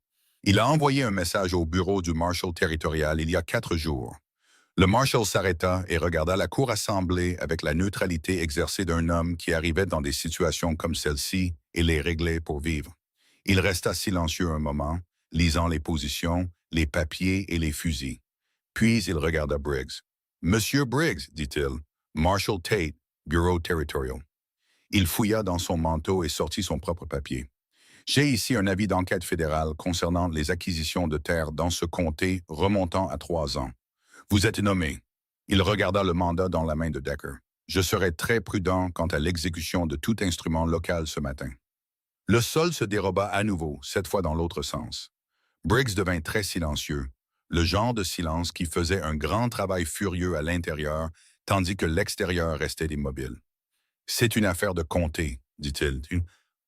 Il a envoyé un message au bureau du Marshal territorial il y a 4 jours. Le Marshal s'arrêta et regarda la cour assemblée avec la neutralité exercée d'un homme qui arrivait dans des situations comme celle-ci et les réglait pour vivre. Il resta silencieux un moment, lisant les positions, les papiers et les fusils. Puis il regarda Briggs. « Monsieur Briggs, dit-il, Marshal Tate, Bureau territorial. » Il fouilla dans son manteau et sortit son propre papier. « J'ai ici un avis d'enquête fédérale concernant les acquisitions de terres dans ce comté remontant à 3 ans. Vous êtes nommé. » Il regarda le mandat dans la main de Decker. Je serai très prudent quant à l'exécution de tout instrument local ce matin. Le sol se déroba à nouveau, cette fois dans l'autre sens. Briggs devint très silencieux, le genre de silence qui faisait un grand travail furieux à l'intérieur, tandis que l'extérieur restait immobile. « C'est une affaire de comté, dit-il.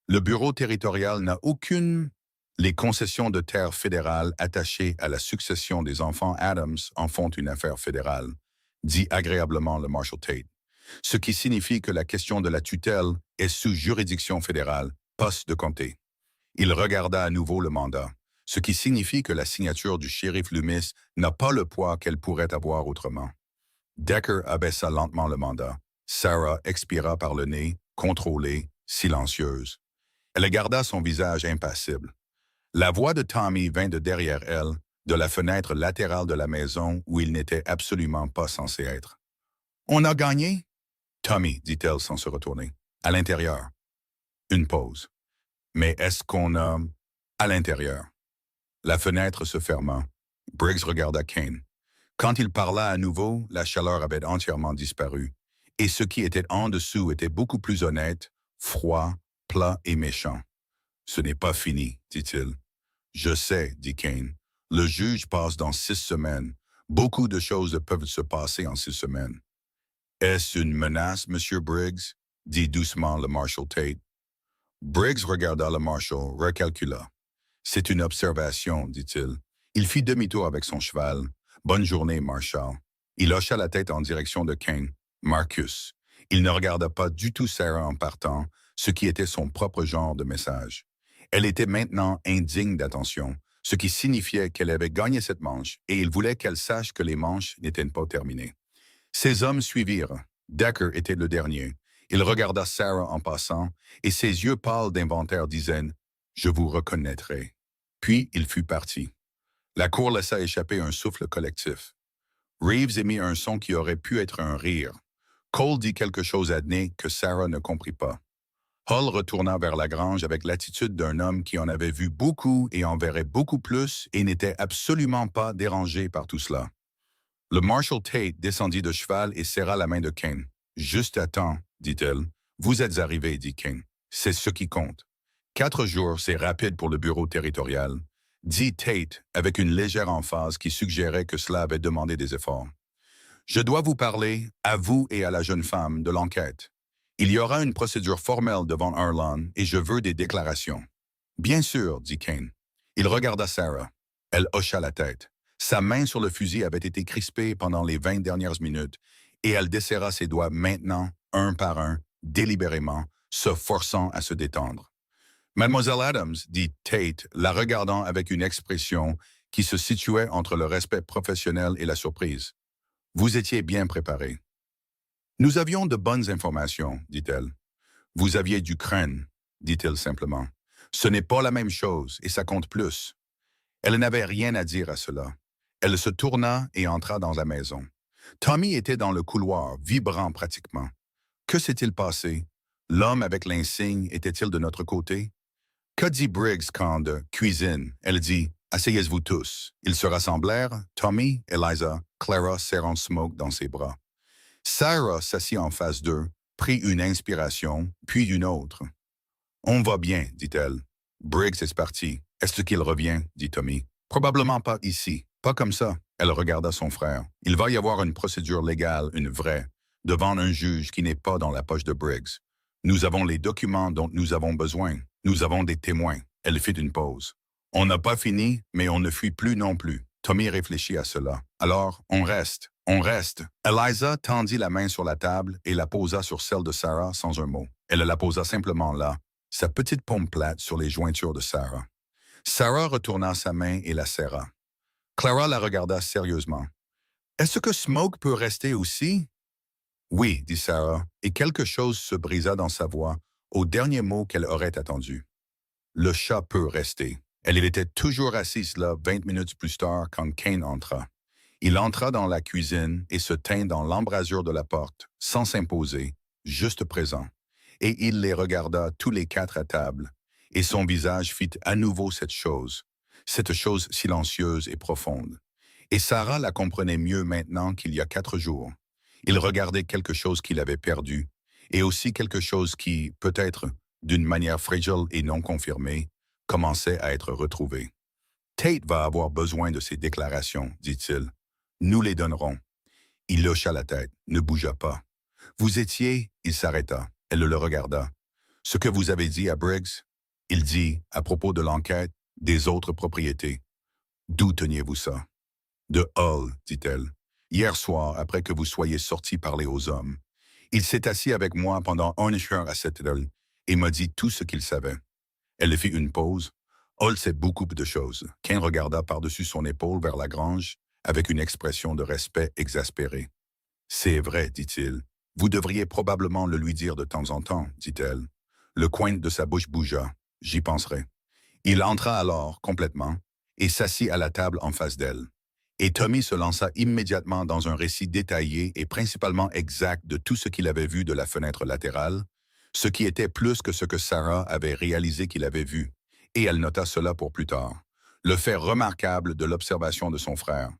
Le bureau territorial n'a aucune... Les concessions de terre fédérales attachées à la succession des enfants Adams en font une affaire fédérale, dit agréablement le Marshal Tate, ce qui signifie que la question de la tutelle est sous juridiction fédérale, poste de comté. Il regarda à nouveau le mandat, ce qui signifie que la signature du shérif Loomis n'a pas le poids qu'elle pourrait avoir autrement. Decker abaissa lentement le mandat. Sarah expira par le nez, contrôlée, silencieuse. Elle garda son visage impassible. La voix de Tommy vint de derrière elle, de la fenêtre latérale de la maison où il n'était absolument pas censé être. « On a gagné? » « Tommy, dit-elle sans se retourner. « À l'intérieur. » Une pause. « Mais est-ce qu'on a... » « À l'intérieur. » La fenêtre se ferma. Briggs regarda Kane. Quand il parla à nouveau, la chaleur avait entièrement disparu, et ce qui était en dessous était beaucoup plus honnête, froid, plat et méchant. « Ce n'est pas fini, dit-il. »« Je sais, dit Kane. Le juge passe dans 6 semaines. Beaucoup de choses peuvent se passer en 6 semaines. » « Est-ce une menace, Monsieur Briggs? » dit doucement le Marshal Tate. Briggs regarda le Marshal, recalcula. « C'est une observation, dit-il. » Il fit demi-tour avec son cheval. « Bonne journée, Marshal. » Il hocha la tête en direction de Kane. « Marcus. » Il ne regarda pas du tout Sarah en partant, ce qui était son propre genre de message. Elle était maintenant indigne d'attention, ce qui signifiait qu'elle avait gagné cette manche, et il voulait qu'elle sache que les manches n'étaient pas terminées. Ses hommes suivirent. Decker était le dernier. Il regarda Sarah en passant, et ses yeux pâles d'inventaire disaient « Je vous reconnaîtrai ». Puis il fut parti. La cour laissa échapper un souffle collectif. Reeves émit un son qui aurait pu être un rire. Cole dit quelque chose à Ney que Sarah ne comprit pas. Hull retourna vers la grange avec l'attitude d'un homme qui en avait vu beaucoup et en verrait beaucoup plus et n'était absolument pas dérangé par tout cela. Le Marshal Tate descendit de cheval et serra la main de Kane. « Juste à temps, dit-elle. « Vous êtes arrivé, dit Kane. C'est ce qui compte. 4 jours, c'est rapide pour le bureau territorial, dit Tate avec une légère emphase qui suggérait que cela avait demandé des efforts. Je dois vous parler, à vous et à la jeune femme, de l'enquête. Il y aura une procédure formelle devant Arlon et je veux des déclarations. Bien sûr, dit Kane. Il regarda Sarah. Elle hocha la tête. Sa main sur le fusil avait été crispée pendant les 20 dernières minutes et elle desserra ses doigts maintenant, un par un, délibérément, se forçant à se détendre. Mademoiselle Adams, dit Tate, la regardant avec une expression qui se situait entre le respect professionnel et la surprise. Vous étiez bien préparé. Nous avions de bonnes informations, dit-elle. Vous aviez du crâne, dit-il simplement. Ce n'est pas la même chose et ça compte plus. Elle n'avait rien à dire à cela. Elle se tourna et entra dans la maison. Tommy était dans le couloir, vibrant pratiquement. Que s'est-il passé? L'homme avec l'insigne était-il de notre côté? Que dit Briggs quand de cuisine? Elle dit « Asseyez-vous tous ». Ils se rassemblèrent, Tommy, Eliza, Clara serrant Smoke dans ses bras. Sarah s'assit en face d'eux, prit une inspiration, puis une autre. « On va bien, dit-elle. Briggs est parti. Est-ce qu'il revient? Dit Tommy. « Probablement pas ici. Pas comme ça. » Elle regarda son frère. « Il va y avoir une procédure légale, une vraie, devant un juge qui n'est pas dans la poche de Briggs. Nous avons les documents dont nous avons besoin. Nous avons des témoins. » Elle fit une pause. « On n'a pas fini, mais on ne fuit plus non plus. » Tommy réfléchit à cela. « Alors, on reste. On reste. » Eliza tendit la main sur la table et la posa sur celle de Sarah sans un mot. Elle la posa simplement là, sa petite paume plate sur les jointures de Sarah. Sarah retourna sa main et la serra. Clara la regarda sérieusement. « Est-ce que Smoke peut rester aussi? » « Oui, dit Sarah, et quelque chose se brisa dans sa voix au dernier mot qu'elle aurait attendu. « Le chat peut rester. » Elle était toujours assise là 20 minutes plus tard quand Kane entra. Il entra dans la cuisine et se tint dans l'embrasure de la porte, sans s'imposer, juste présent. Et il les regarda tous les 4 à table, et son visage fit à nouveau cette chose silencieuse et profonde. Et Sarah la comprenait mieux maintenant qu'il y a 4 jours. Il regardait quelque chose qu'il avait perdu, et aussi quelque chose qui, peut-être, d'une manière fragile et non confirmée, commençait à être retrouvé. Tate va avoir besoin de ces déclarations, dit-il. Nous les donnerons. Il hocha la tête, ne bougea pas. Vous étiez, il s'arrêta. Elle le regarda. Ce que vous avez dit à Briggs? Il dit, à propos de l'enquête, des autres propriétés. D'où teniez-vous ça? De Hull, dit-elle. Hier soir, après que vous soyez sorti parler aux hommes. Il s'est assis avec moi pendant 1 heure à cette heure et m'a dit tout ce qu'il savait. Elle fit une pause. Hull sait beaucoup de choses. Kane regarda par-dessus son épaule vers la grange avec une expression de respect exaspéré. C'est vrai, dit-il. Vous devriez probablement le lui dire de temps en temps, dit-elle. Le coin de sa bouche bougea. J'y penserai. Il entra alors, complètement, et s'assit à la table en face d'elle. Et Tommy se lança immédiatement dans un récit détaillé et principalement exact de tout ce qu'il avait vu de la fenêtre latérale, ce qui était plus que ce que Sarah avait réalisé qu'il avait vu, et elle nota cela pour plus tard, le fait remarquable de l'observation de son frère.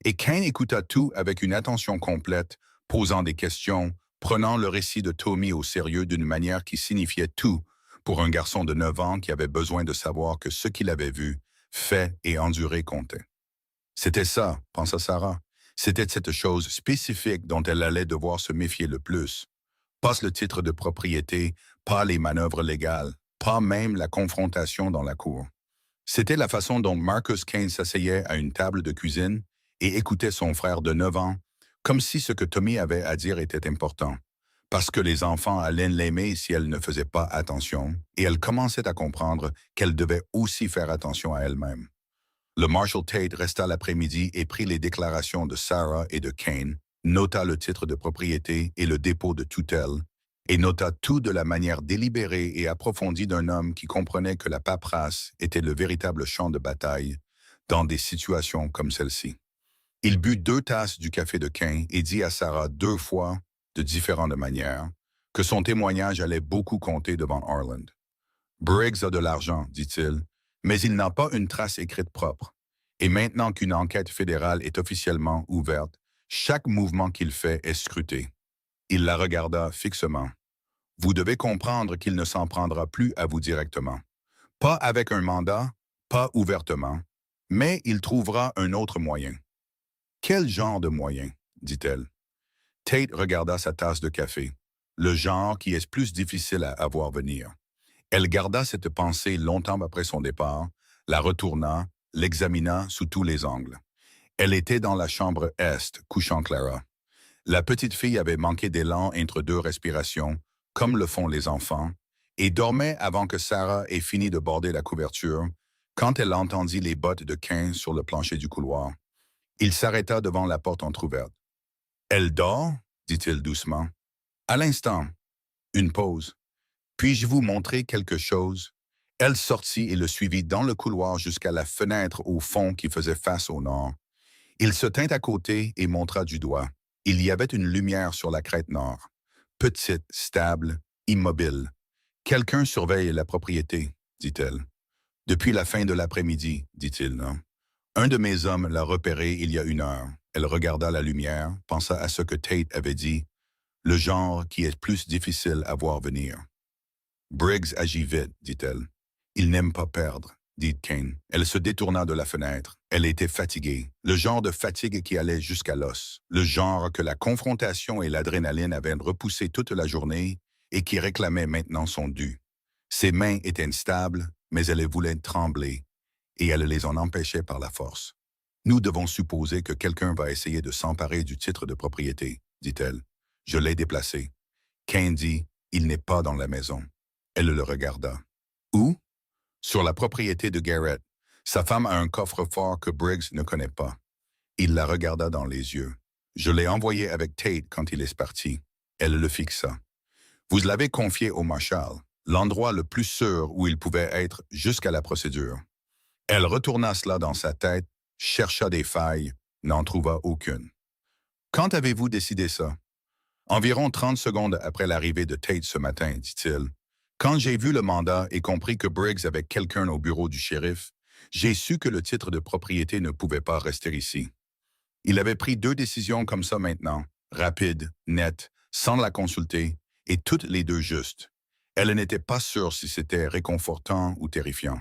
Et Kane écouta tout avec une attention complète, posant des questions, prenant le récit de Tommy au sérieux d'une manière qui signifiait tout pour un garçon de 9 ans qui avait besoin de savoir que ce qu'il avait vu, fait et enduré comptait. C'était ça, pensa Sarah. C'était cette chose spécifique dont elle allait devoir se méfier le plus. Pas le titre de propriété, pas les manœuvres légales, pas même la confrontation dans la cour. C'était la façon dont Marcus Kane s'asseyait à une table de cuisine et écoutait son frère de 9 ans, comme si ce que Tommy avait à dire était important, parce que les enfants allaient l'aimer si elle ne faisait pas attention, et elle commençait à comprendre qu'elle devait aussi faire attention à elle-même. Le Marshal Tate resta l'après-midi et prit les déclarations de Sarah et de Kane, nota le titre de propriété et le dépôt de tutelle, et nota tout de la manière délibérée et approfondie d'un homme qui comprenait que la paperasse était le véritable champ de bataille dans des situations comme celle-ci. Il but 2 tasses du café de Kane et dit à Sarah 2 fois, de différentes manières, que son témoignage allait beaucoup compter devant Harland. Briggs a de l'argent, dit-il, mais il n'a pas une trace écrite propre. Et maintenant qu'une enquête fédérale est officiellement ouverte, chaque mouvement qu'il fait est scruté. Il la regarda fixement. Vous devez comprendre qu'il ne s'en prendra plus à vous directement. Pas avec un mandat, pas ouvertement, mais il trouvera un autre moyen. Quel genre de moyen? Dit-elle. Tate regarda sa tasse de café. Le genre qui est plus difficile à voir venir. Elle garda cette pensée longtemps après son départ, la retourna, l'examina sous tous les angles. Elle était dans la chambre est, couchant Clara. La petite fille avait manqué d'élan entre 2 respirations, comme le font les enfants, et dormait avant que Sarah ait fini de border la couverture, quand elle entendit les bottes de Kane sur le plancher du couloir. Il s'arrêta devant la porte entr'ouverte. « Elle dort ?» dit-il doucement. « À l'instant. » Une pause. « Puis-je vous montrer quelque chose? » Elle sortit et le suivit dans le couloir jusqu'à la fenêtre au fond qui faisait face au nord. Il se tint à côté et montra du doigt. Il y avait une lumière sur la crête nord. Petite, stable, immobile. « Quelqu'un surveille la propriété, » dit-elle. « Depuis la fin de l'après-midi, » dit-il. « Un de mes hommes l'a repéré il y a 1 heure. » Elle regarda la lumière, pensa à ce que Tate avait dit, le genre qui est plus difficile à voir venir. « Briggs agit vite, » dit-elle. « Il n'aime pas perdre, » dit Kane. Elle se détourna de la fenêtre. Elle était fatiguée, le genre de fatigue qui allait jusqu'à l'os, le genre que la confrontation et l'adrénaline avaient repoussé toute la journée et qui réclamait maintenant son dû. Ses mains étaient instables, mais elle voulait trembler, et elle les en empêchait par la force. « Nous devons supposer que quelqu'un va essayer de s'emparer du titre de propriété, » dit-elle. « Je l'ai déplacé. » Kane dit, « Il n'est pas dans la maison. » Elle le regarda. « Où? » »« Sur la propriété de Garrett. Sa femme a un coffre-fort que Briggs ne connaît pas. » Il la regarda dans les yeux. « Je l'ai envoyé avec Tate quand il est parti. » Elle le fixa. « Vous l'avez confié au Marshal, l'endroit le plus sûr où il pouvait être jusqu'à la procédure. » Elle retourna cela dans sa tête, chercha des failles, n'en trouva aucune. « Quand avez-vous décidé ça? » « Environ 30 secondes après l'arrivée de Tate ce matin, dit-il. Quand j'ai vu le mandat et compris que Briggs avait quelqu'un au bureau du shérif, j'ai su que le titre de propriété ne pouvait pas rester ici. Il avait pris 2 décisions comme ça maintenant, rapides, nettes, sans la consulter, et toutes les deux justes. Elle n'était pas sûre si c'était réconfortant ou terrifiant.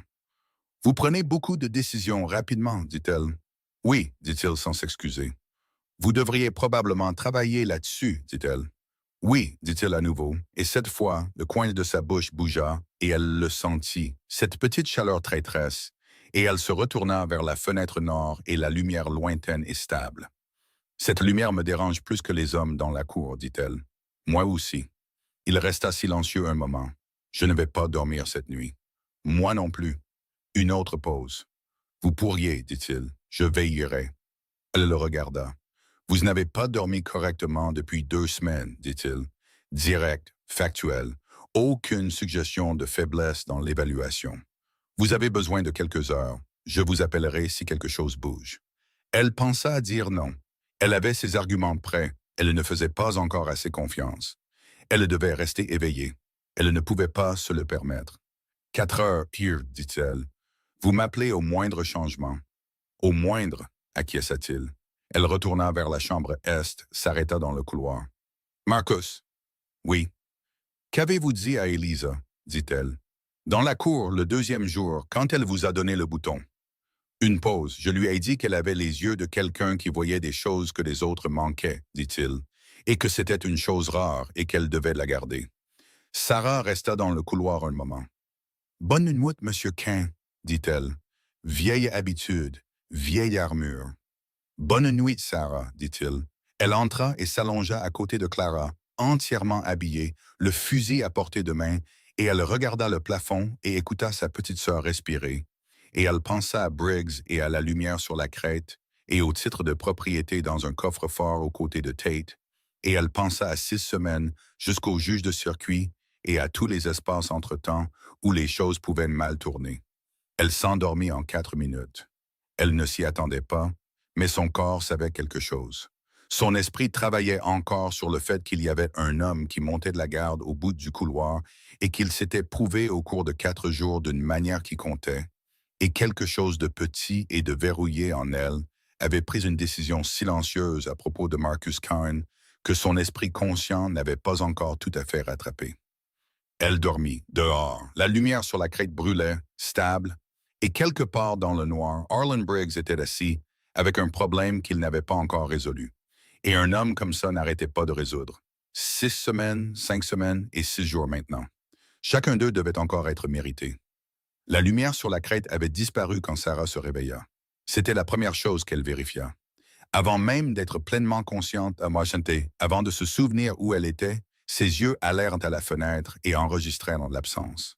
Vous prenez beaucoup de décisions rapidement, dit-elle. Oui, dit-il sans s'excuser. Vous devriez probablement travailler là-dessus, dit-elle. Oui, dit-il à nouveau, et cette fois, le coin de sa bouche bougea, et elle le sentit, cette petite chaleur traîtresse, et elle se retourna vers la fenêtre nord et la lumière lointaine et stable. Cette lumière me dérange plus que les hommes dans la cour, dit-elle. Moi aussi. Il resta silencieux un moment. Je ne vais pas dormir cette nuit. Moi non plus. Une autre pause. Vous pourriez, dit-il. Je veillerai. Elle le regarda. Vous n'avez pas dormi correctement depuis 2 semaines, dit-il. Direct, factuel. Aucune suggestion de faiblesse dans l'évaluation. Vous avez besoin de quelques heures. Je vous appellerai si quelque chose bouge. Elle pensa à dire non. Elle avait ses arguments prêts. Elle ne faisait pas encore assez confiance. Elle devait rester éveillée. Elle ne pouvait pas se le permettre. 4 heures, pire, dit-elle. Vous m'appelez au moindre changement. Au moindre, acquiesça-t-il. Elle retourna vers la chambre est, s'arrêta dans le couloir. Marcus. Oui. Qu'avez-vous dit à Elisa? Dit-elle. Dans la cour, le 2e jour, quand elle vous a donné le bouton. Une pause. Je lui ai dit qu'elle avait les yeux de quelqu'un qui voyait des choses que les autres manquaient, dit-il, et que c'était une chose rare et qu'elle devait la garder. Sarah resta dans le couloir un moment. Bonne nuit, monsieur Cain, dit-elle. Vieille habitude, vieille armure. Bonne nuit, Sarah, dit-il. Elle entra et s'allongea à côté de Clara, entièrement habillée, le fusil à portée de main, et elle regarda le plafond et écouta sa petite sœur respirer. Et elle pensa à Briggs et à la lumière sur la crête, et au titre de propriété dans un coffre-fort aux côtés de Tate, et elle pensa à 6 semaines jusqu'au juge de circuit et à tous les espaces entre-temps où les choses pouvaient mal tourner. Elle s'endormit en 4 minutes. Elle ne s'y attendait pas, mais son corps savait quelque chose. Son esprit travaillait encore sur le fait qu'il y avait un homme qui montait de la garde au bout du couloir et qu'il s'était prouvé au cours de 4 jours d'une manière qui comptait, et quelque chose de petit et de verrouillé en elle avait pris une décision silencieuse à propos de Marcus Carne que son esprit conscient n'avait pas encore tout à fait rattrapé. Elle dormit, dehors. La lumière sur la crête brûlait, stable, et quelque part dans le noir, Arlen Briggs était assis, avec un problème qu'il n'avait pas encore résolu. Et un homme comme ça n'arrêtait pas de résoudre. 6 semaines, 5 semaines et 6 jours maintenant. Chacun d'eux devait encore être mérité. La lumière sur la crête avait disparu quand Sarah se réveilla. C'était la première chose qu'elle vérifia. Avant même d'être pleinement consciente à Washington, avant de se souvenir où elle était, ses yeux allèrent à la fenêtre et enregistrèrent l'absence.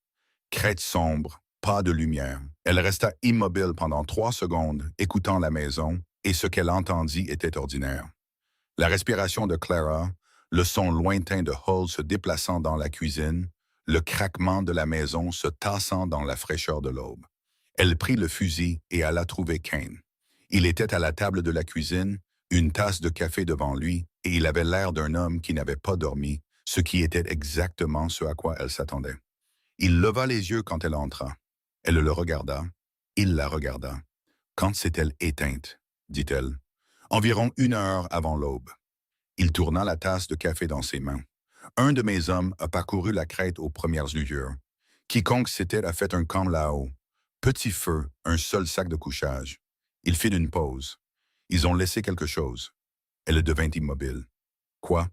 Crête sombre, pas de lumière. Elle resta immobile pendant 3 secondes, écoutant la maison, et ce qu'elle entendit était ordinaire. La respiration de Clara, le son lointain de Hull se déplaçant dans la cuisine, le craquement de la maison se tassant dans la fraîcheur de l'aube. Elle prit le fusil et alla trouver Kane. Il était à la table de la cuisine, une tasse de café devant lui, et il avait l'air d'un homme qui n'avait pas dormi, ce qui était exactement ce à quoi elle s'attendait. Il leva les yeux quand elle entra. Elle le regarda. Il la regarda. Quand s'est-elle éteinte? Dit-elle. Environ 1 heure avant l'aube. Il tourna la tasse de café dans ses mains. Un de mes hommes a parcouru la crête aux premières lueurs. Quiconque s'était a fait un camp là-haut. Petit feu, un seul sac de couchage. Il fit une pause. Ils ont laissé quelque chose. Elle devint immobile. Quoi?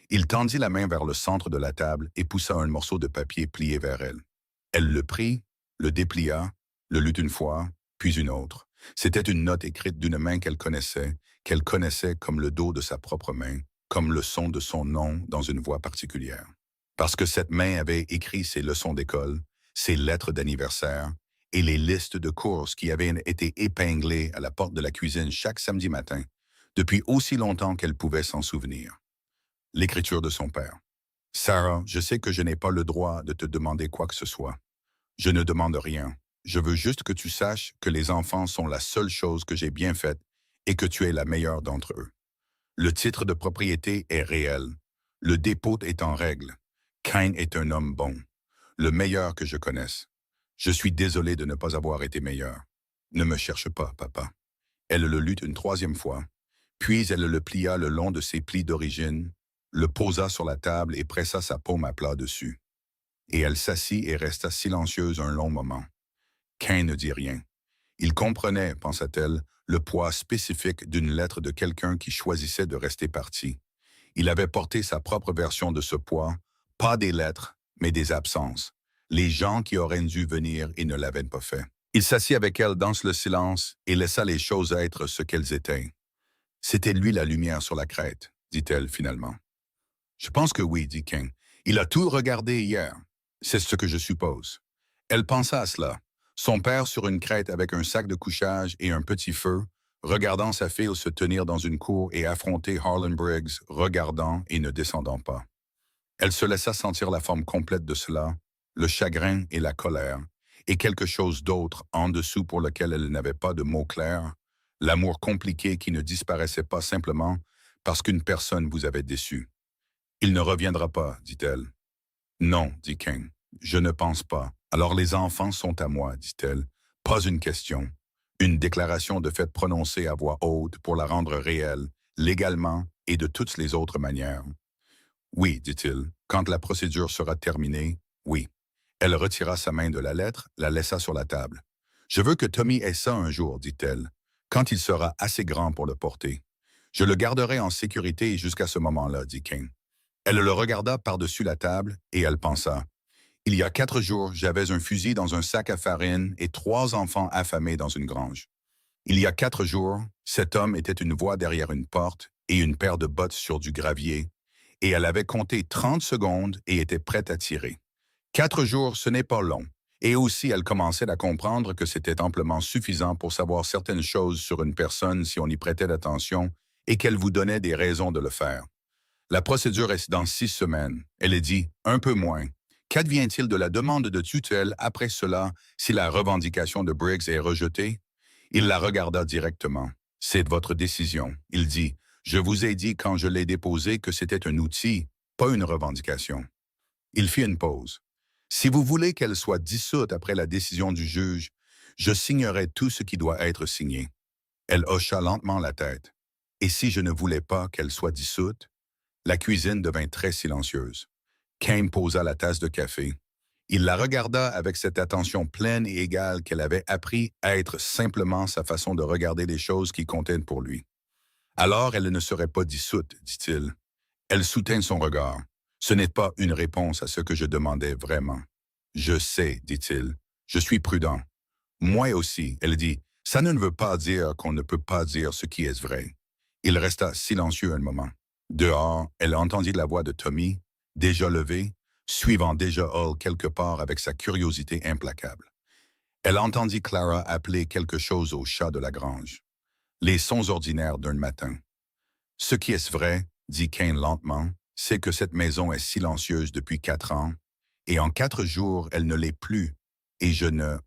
Il tendit la main vers le centre de la table et poussa un morceau de papier plié vers elle. Elle le prit, le déplia, le lut une fois, puis une autre. C'était une note écrite d'une main qu'elle connaissait comme le dos de sa propre main, comme le son de son nom dans une voix particulière. Parce que cette main avait écrit ses leçons d'école, ses lettres d'anniversaire et les listes de courses qui avaient été épinglées à la porte de la cuisine chaque samedi matin, depuis aussi longtemps qu'elle pouvait s'en souvenir. L'écriture de son père. Sarah, je sais que je n'ai pas le droit de te demander quoi que ce soit. Je ne demande rien. Je veux juste que tu saches que les enfants sont la seule chose que j'ai bien faite et que tu es la meilleure d'entre eux. Le titre de propriété est réel. Le dépôt est en règle. Kane est un homme bon. Le meilleur que je connaisse. Je suis désolé de ne pas avoir été meilleur. Ne me cherche pas, papa. Elle le lut une 3e fois. Puis elle le plia le long de ses plis d'origine, le posa sur la table et pressa sa paume à plat dessus. Et elle s'assit et resta silencieuse un long moment. Cain ne dit rien. Il comprenait, pensa-t-elle, le poids spécifique d'une lettre de quelqu'un qui choisissait de rester parti. Il avait porté sa propre version de ce poids, pas des lettres, mais des absences. Les gens qui auraient dû venir et ne l'avaient pas fait. Il s'assit avec elle dans le silence et laissa les choses être ce qu'elles étaient. C'était lui la lumière sur la crête, dit-elle finalement. Je pense que oui, dit King. Il a tout regardé hier. C'est ce que je suppose. Elle pensa à cela. Son père sur une crête avec un sac de couchage et un petit feu, regardant sa fille se tenir dans une cour et affronter Harlan Briggs, regardant et ne descendant pas. Elle se laissa sentir la forme complète de cela, le chagrin et la colère, et quelque chose d'autre en dessous pour lequel elle n'avait pas de mots clairs, l'amour compliqué qui ne disparaissait pas simplement parce qu'une personne vous avait déçu. « Il ne reviendra pas, dit-elle. »« Non, dit King. Je ne pense pas. Alors les enfants sont à moi, dit-elle. Pas une question. Une déclaration de fait prononcée à voix haute pour la rendre réelle, légalement et de toutes les autres manières. Oui, dit-il, quand la procédure sera terminée, oui. Elle retira sa main de la lettre, la laissa sur la table. Je veux que Tommy ait ça un jour, dit-elle, quand il sera assez grand pour le porter. Je le garderai en sécurité jusqu'à ce moment-là, dit King. Elle le regarda par-dessus la table et elle pensa. Il y a 4 jours, j'avais un fusil dans un sac à farine et 3 enfants affamés dans une grange. Il y a 4 jours, cet homme était une voix derrière une porte et une paire de bottes sur du gravier, et elle avait compté 30 secondes et était prête à tirer. 4 jours, ce n'est pas long, et aussi elle commençait à comprendre que c'était amplement suffisant pour savoir certaines choses sur une personne si on y prêtait attention et qu'elle vous donnait des raisons de le faire. La procédure est dans 6 semaines. Elle est dit, un peu moins. Qu'advient-il de la demande de tutelle après cela si la revendication de Briggs est rejetée? Il la regarda directement. C'est votre décision. Il dit, je vous ai dit quand je l'ai déposé que c'était un outil, pas une revendication. Il fit une pause. Si vous voulez qu'elle soit dissoute après la décision du juge, je signerai tout ce qui doit être signé. Elle hocha lentement la tête. Et si je ne voulais pas qu'elle soit dissoute? La cuisine devint très silencieuse. Cain posa la tasse de café. Il la regarda avec cette attention pleine et égale qu'elle avait appris à être simplement sa façon de regarder les choses qui comptaient pour lui. Alors elle ne serait pas dissoute, dit-il. Elle soutint son regard. Ce n'est pas une réponse à ce que je demandais vraiment. Je sais, dit-il. Je suis prudent. Moi aussi, elle dit. Ça ne veut pas dire qu'on ne peut pas dire ce qui est vrai. Il resta silencieux un moment. Dehors, elle entendit la voix de Tommy, déjà levé, suivant déjà Hall quelque part avec sa curiosité implacable. Elle entendit Clara appeler quelque chose au chat de la grange. Les sons ordinaires d'un matin. Ce qui est vrai, dit Cain lentement, c'est que cette maison est silencieuse depuis 4 ans, et en 4 jours, elle ne l'est plus, et je ne...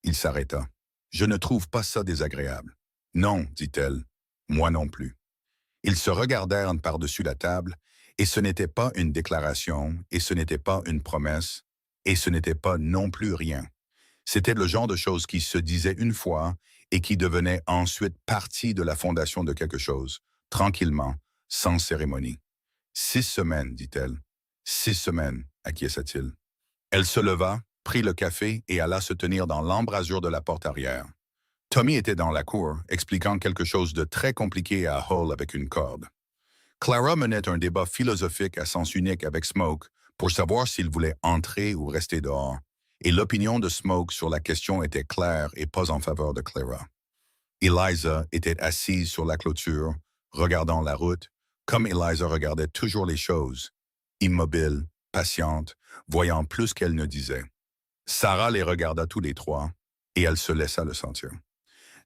Il s'arrêta. Je ne trouve pas ça désagréable. Non, dit-elle, moi non plus. Ils se regardèrent par-dessus la table, et ce n'était pas une déclaration, et ce n'était pas une promesse, et ce n'était pas non plus rien. C'était le genre de choses qui se disaient une fois et qui devenaient ensuite partie de la fondation de quelque chose, tranquillement, sans cérémonie. 6 semaines, dit-elle. 6 semaines, acquiesça-t-il. Elle se leva, prit le café et alla se tenir dans l'embrasure de la porte arrière. Tommy était dans la cour, expliquant quelque chose de très compliqué à Hall avec une corde. Clara menait un débat philosophique à sens unique avec Smoke pour savoir s'il voulait entrer ou rester dehors, et l'opinion de Smoke sur la question était claire et pas en faveur de Clara. Eliza était assise sur la clôture, regardant la route, comme Eliza regardait toujours les choses, immobile, patiente, voyant plus qu'elle ne disait. Sarah les regarda tous les trois, et elle se laissa le sentir.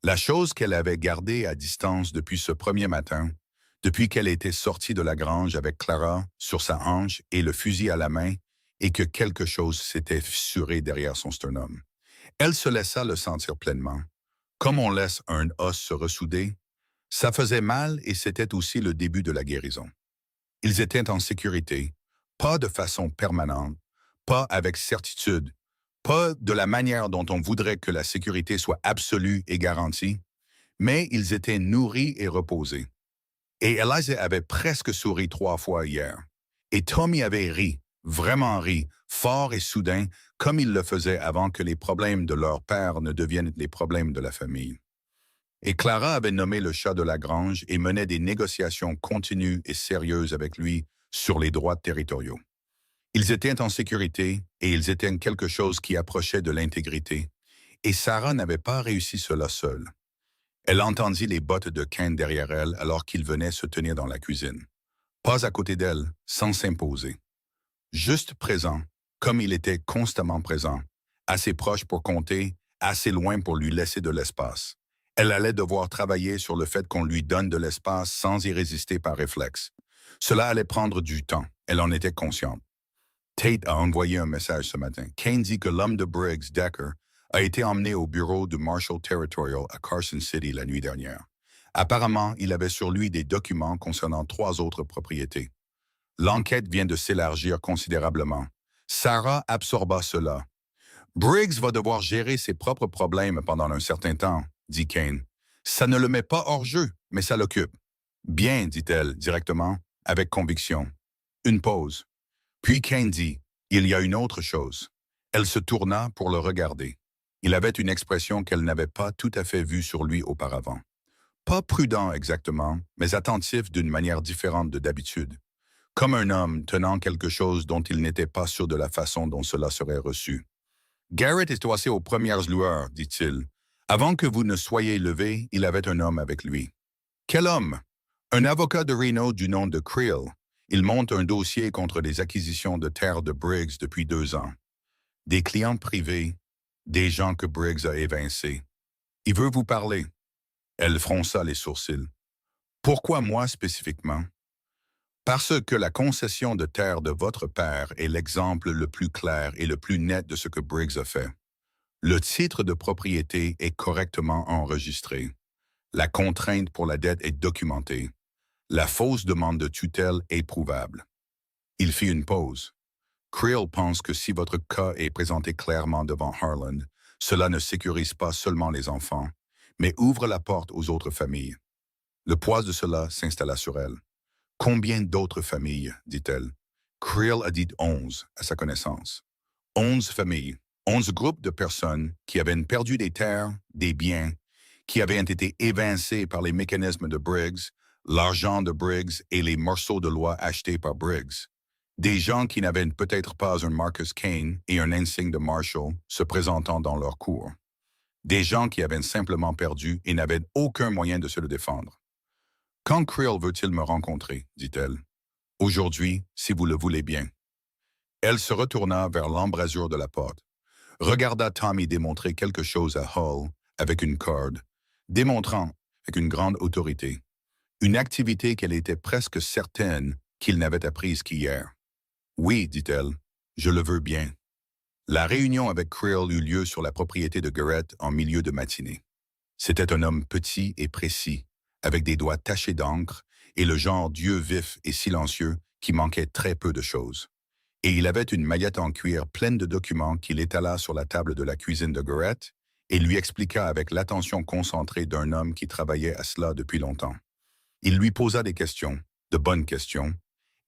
La chose qu'elle avait gardée à distance depuis ce premier matin, depuis qu'elle était sortie de la grange avec Clara sur sa hanche et le fusil à la main, et que quelque chose s'était fissuré derrière son sternum. Elle se laissa le sentir pleinement. Comme on laisse un os se ressouder, ça faisait mal et c'était aussi le début de la guérison. Ils étaient en sécurité, pas de façon permanente, pas avec certitude, pas de la manière dont on voudrait que la sécurité soit absolue et garantie, mais ils étaient nourris et reposés. Et Eliza avait presque souri 3 fois hier. Et Tommy avait ri, vraiment ri, fort et soudain, comme il le faisait avant que les problèmes de leur père ne deviennent les problèmes de la famille. Et Clara avait nommé le chat de la grange et menait des négociations continues et sérieuses avec lui sur les droits territoriaux. Ils étaient en sécurité et ils étaient quelque chose qui approchait de l'intégrité. Et Sarah n'avait pas réussi cela seule. Elle entendit les bottes de Kane derrière elle alors qu'il venait se tenir dans la cuisine. Pas à côté d'elle, sans s'imposer. Juste présent, comme il était constamment présent, assez proche pour compter, assez loin pour lui laisser de l'espace. Elle allait devoir travailler sur le fait qu'on lui donne de l'espace sans y résister par réflexe. Cela allait prendre du temps, elle en était consciente. Tate a envoyé un message ce matin. Kane dit que l'homme de Briggs, Decker, a été emmené au bureau du Marshall Territorial à Carson City la nuit dernière. Apparemment, il avait sur lui des documents concernant 3 autres propriétés. L'enquête vient de s'élargir considérablement. Sarah absorba cela. Briggs va devoir gérer ses propres problèmes pendant un certain temps, dit Kane. Ça ne le met pas hors jeu, mais ça l'occupe. Bien, dit-elle directement, avec conviction. Une pause. Puis Kane dit, il y a une autre chose. Elle se tourna pour le regarder. Il avait une expression qu'elle n'avait pas tout à fait vue sur lui auparavant. Pas prudent exactement, mais attentif d'une manière différente de d'habitude. Comme un homme tenant quelque chose dont il n'était pas sûr de la façon dont cela serait reçu. Garrett est passé aux premières lueurs, dit-il. Avant que vous ne soyez levé, il avait un homme avec lui. Quel homme? Un avocat de Reno du nom de Creel. Il monte un dossier contre les acquisitions de terres de Briggs depuis 2 ans. Des clients privés, des gens que Briggs a évincés. Il veut vous parler. Elle fronça les sourcils. Pourquoi moi spécifiquement? Parce que la concession de terre de votre père est l'exemple le plus clair et le plus net de ce que Briggs a fait. Le titre de propriété est correctement enregistré. La contrainte pour la dette est documentée. La fausse demande de tutelle est prouvable. Il fit une pause. Creel pense que si votre cas est présenté clairement devant Harlan, cela ne sécurise pas seulement les enfants, mais ouvre la porte aux autres familles. Le poids de cela s'installa sur elle. Combien d'autres familles, dit-elle? Creel a dit 11, à sa connaissance. 11 familles, 11 groupes de personnes qui avaient perdu des terres, des biens, qui avaient été évincés par les mécanismes de Briggs, l'argent de Briggs et les morceaux de loi achetés par Briggs. Des gens qui n'avaient peut-être pas un Marcus Kane et un insigne de Marshall se présentant dans leur cour. Des gens qui avaient simplement perdu et n'avaient aucun moyen de se le défendre. Quand Creel veut-il me rencontrer, dit-elle. Aujourd'hui, si vous le voulez bien. Elle se retourna vers l'embrasure de la porte, regarda Tommy démontrer quelque chose à Hull avec une corde, démontrant, avec une grande autorité, une activité qu'elle était presque certaine qu'il n'avait apprise qu'hier. Oui, dit-elle, je le veux bien. La réunion avec Creel eut lieu sur la propriété de Garrett en milieu de matinée. C'était un homme petit et précis, avec des doigts tachés d'encre et le genre d'yeux vifs et silencieux qui manquait très peu de choses. Et il avait une maillette en cuir pleine de documents qu'il étala sur la table de la cuisine de Garrett et lui expliqua avec l'attention concentrée d'un homme qui travaillait à cela depuis longtemps. Il lui posa des questions, de bonnes questions.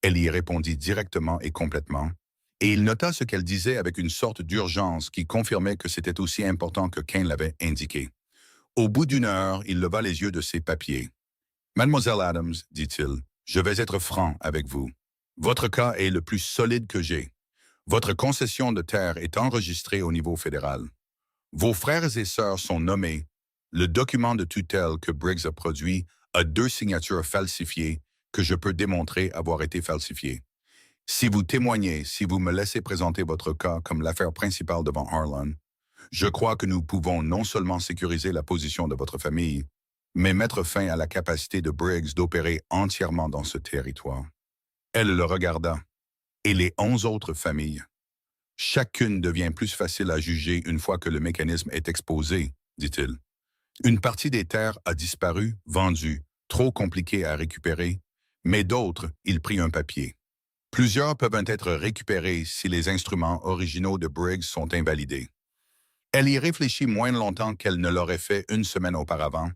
Elle y répondit directement et complètement, et il nota ce qu'elle disait avec une sorte d'urgence qui confirmait que c'était aussi important que Kane l'avait indiqué. Au bout d'1 heure, il leva les yeux de ses papiers. « Mademoiselle Adams, dit-il, je vais être franc avec vous. Votre cas est le plus solide que j'ai. Votre concession de terre est enregistrée au niveau fédéral. Vos frères et sœurs sont nommés. Le document de tutelle que Briggs a produit a 2 signatures falsifiées que je peux démontrer avoir été falsifiées. Si vous témoignez, si vous me laissez présenter votre cas comme l'affaire principale devant Harlan, je crois que nous pouvons non seulement sécuriser la position de votre famille, mais mettre fin à la capacité de Briggs d'opérer entièrement dans ce territoire. » Elle le regarda. Et les 11 autres familles. Chacune devient plus facile à juger une fois que le mécanisme est exposé, dit-il. Une partie des terres a disparu, vendue, trop compliquée à récupérer, mais d'autres, il prit un papier. Plusieurs peuvent être récupérés si les instruments originaux de Briggs sont invalidés. Elle y réfléchit moins longtemps qu'elle ne l'aurait fait 1 semaine auparavant,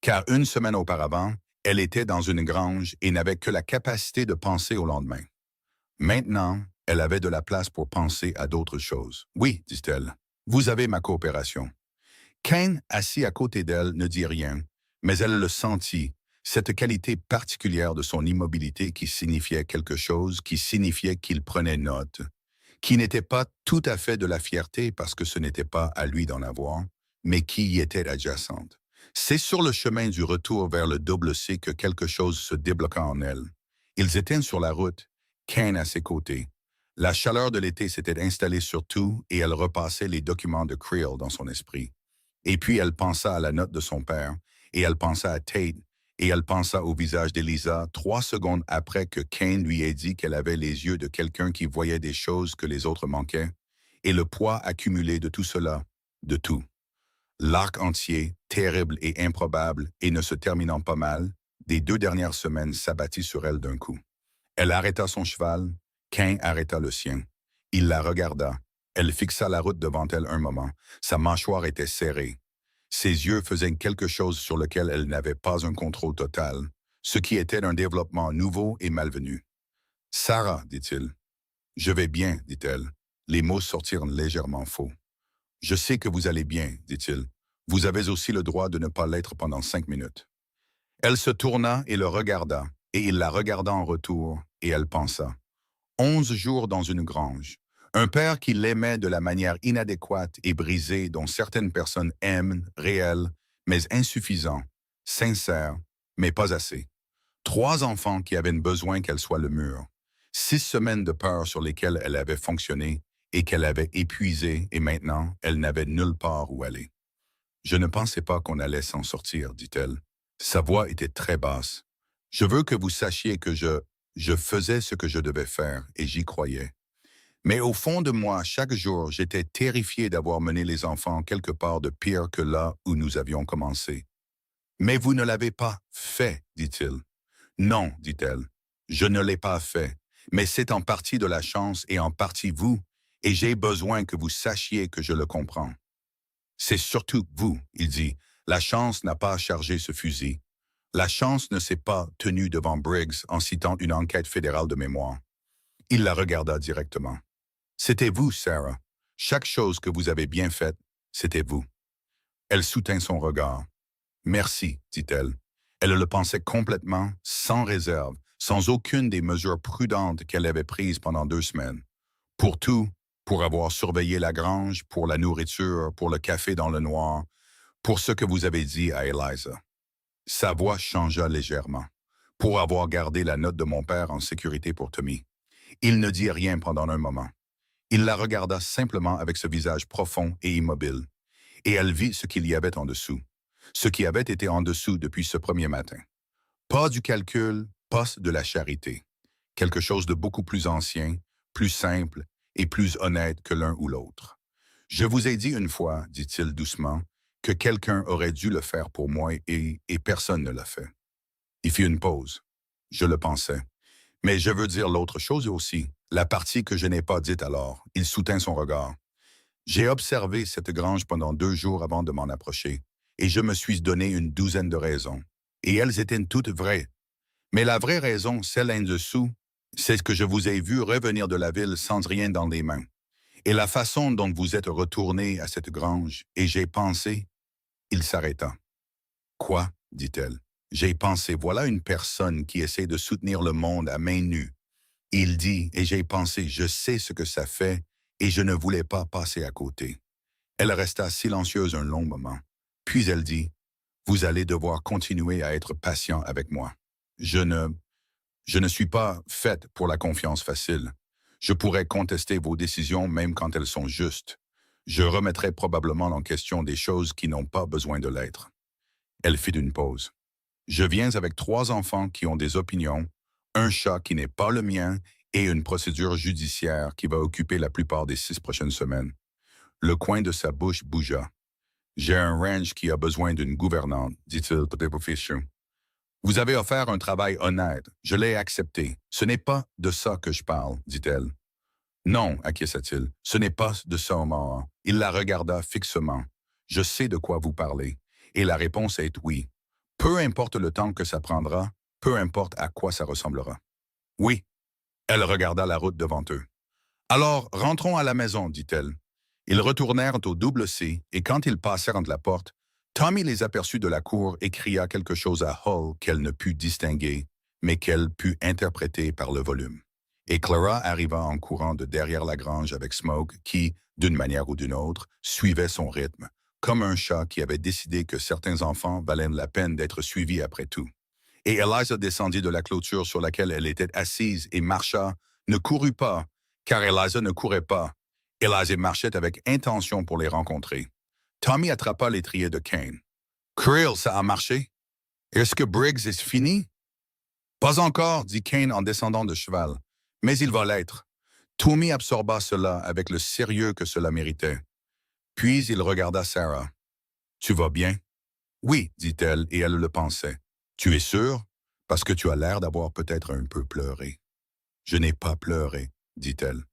car 1 semaine auparavant, Elle était dans une grange et n'avait que la capacité de penser au lendemain. Maintenant, elle avait de la place pour penser à d'autres choses. Oui, dit-elle, vous avez ma coopération. Kane, assis à côté d'elle, ne dit rien, mais elle le sentit, cette qualité particulière de son immobilité qui signifiait quelque chose, qui signifiait qu'il prenait note, qui n'était pas tout à fait de la fierté parce que ce n'était pas à lui d'en avoir, mais qui y était adjacente. C'est sur le chemin du retour vers le double C que quelque chose se débloqua en elle. Ils étaient sur la route, Kane à ses côtés. La chaleur de l'été s'était installée sur tout et elle repassait les documents de Creel dans son esprit. Et puis elle pensa à la note de son père, et elle pensa à Tate, et elle pensa au visage d'Elisa 3 secondes après que Kane lui ait dit qu'elle avait les yeux de quelqu'un qui voyait des choses que les autres manquaient, et le poids accumulé de tout cela, de tout. L'arc entier, terrible et improbable, et ne se terminant pas mal, des 2 dernières semaines s'abattit sur elle d'un coup. Elle arrêta son cheval, Kane arrêta le sien. Il la regarda. Elle fixa la route devant elle un moment. Sa mâchoire était serrée. Ses yeux faisaient quelque chose sur lequel elle n'avait pas un contrôle total, ce qui était un développement nouveau et malvenu. « Sarah, dit-il. « Je vais bien, dit-elle. Les mots sortirent légèrement faux. « Je sais que vous allez bien, dit-il. Vous avez aussi le droit de ne pas l'être pendant 5 minutes. » Elle se tourna et le regarda, et il la regarda en retour, et elle pensa. 11 jours dans une grange. Un père qui l'aimait de la manière inadéquate et brisée dont certaines personnes aiment, réel, mais insuffisant, sincère, mais pas assez. 3 enfants qui avaient besoin qu'elle soit le mur. 6 semaines de peur sur lesquelles elle avait fonctionné et qu'elle avait épuisé et maintenant, elle n'avait nulle part où aller. Je ne pensais pas qu'on allait s'en sortir, dit-elle. Sa voix était très basse. Je veux que vous sachiez que je faisais ce que je devais faire et j'y croyais. Mais au fond de moi, chaque jour, j'étais terrifié d'avoir mené les enfants quelque part de pire que là où nous avions commencé. Mais vous ne l'avez pas fait, dit-il. Non, dit-elle, je ne l'ai pas fait, mais c'est en partie de la chance et en partie vous, et j'ai besoin que vous sachiez que je le comprends. C'est surtout vous, il dit, la chance n'a pas chargé ce fusil. La chance ne s'est pas tenue devant Briggs en citant une enquête fédérale de mémoire. Il la regarda directement. C'était vous, Sarah. Chaque chose que vous avez bien faite, c'était vous. Elle soutint son regard. Merci, dit-elle. Elle le pensait complètement, sans réserve, sans aucune des mesures prudentes qu'elle avait prises pendant 2 semaines. Pour tout, pour avoir surveillé la grange, pour la nourriture, pour le café dans le noir, pour ce que vous avez dit à Eliza. Sa voix changea légèrement. Pour avoir gardé la note de mon père en sécurité pour Tommy. Il ne dit rien pendant un moment. Il la regarda simplement avec ce visage profond et immobile. Et elle vit ce qu'il y avait en dessous. Ce qui avait été en dessous depuis ce premier matin. Pas du calcul, pas de la charité. Quelque chose de beaucoup plus ancien, plus simple et plus honnête que l'un ou l'autre. Je vous ai dit une fois, dit-il doucement, que quelqu'un aurait dû le faire pour moi et personne ne l'a fait. Il fit une pause. Je le pensais. Mais je veux dire l'autre chose aussi, la partie que je n'ai pas dite alors. Il soutint son regard. J'ai observé cette grange pendant 2 jours avant de m'en approcher, et je me suis donné une douzaine de raisons. Et elles étaient toutes vraies. Mais la vraie raison, celle en dessous, c'est que je vous ai vu revenir de la ville sans rien dans les mains. Et la façon dont vous êtes retourné à cette grange, et j'ai pensé, il s'arrêta. Quoi, dit-elle. J'ai pensé, voilà une personne qui essaie de soutenir le monde à main nue. Il dit, et j'ai pensé, je sais ce que ça fait, et je ne voulais pas passer à côté. Elle resta silencieuse un long moment. Puis elle dit, vous allez devoir continuer à être patient avec moi. Je ne suis pas faite pour la confiance facile. Je pourrais contester vos décisions même quand elles sont justes. Je remettrai probablement en question des choses qui n'ont pas besoin de l'être. Elle fit une pause. Je viens avec 3 enfants qui ont des opinions, un chat qui n'est pas le mien et une procédure judiciaire qui va occuper la plupart des 6 prochaines semaines. Le coin de sa bouche bougea. J'ai un ranch qui a besoin d'une gouvernante, dit-il peut-être officieux. Vous avez offert un travail honnête. Je l'ai accepté. Ce n'est pas de ça que je parle, dit-elle. Non, acquiesça-t-il. Ce n'est pas de ça, Omar. Il la regarda fixement. Je sais de quoi vous parlez. Et la réponse est oui. Peu importe le temps que ça prendra, peu importe à quoi ça ressemblera. Oui, elle regarda la route devant eux. Alors, rentrons à la maison, dit-elle. Ils retournèrent au double C, et quand ils passèrent entre la porte, Tommy les aperçut de la cour et cria quelque chose à Hull qu'elle ne put distinguer, mais qu'elle put interpréter par le volume. Et Clara arriva en courant de derrière la grange avec Smoke, qui, d'une manière ou d'une autre, suivait son rythme, comme un chat qui avait décidé que certains enfants valaient la peine d'être suivis après tout. Et Eliza descendit de la clôture sur laquelle elle était assise et marcha, ne courut pas, car Eliza ne courait pas. Eliza marchait avec intention pour les rencontrer. Tommy attrapa l'étrier de Kane. Creel, ça a marché? Est-ce que Briggs est fini? Pas encore, dit Kane en descendant de cheval, mais il va l'être. Tommy absorba cela avec le sérieux que cela méritait. Puis il regarda Sarah. Tu vas bien? Oui, dit-elle, et elle le pensait. Tu es sûr? Parce que tu as l'air d'avoir peut-être un peu pleuré. Je n'ai pas pleuré, dit-elle.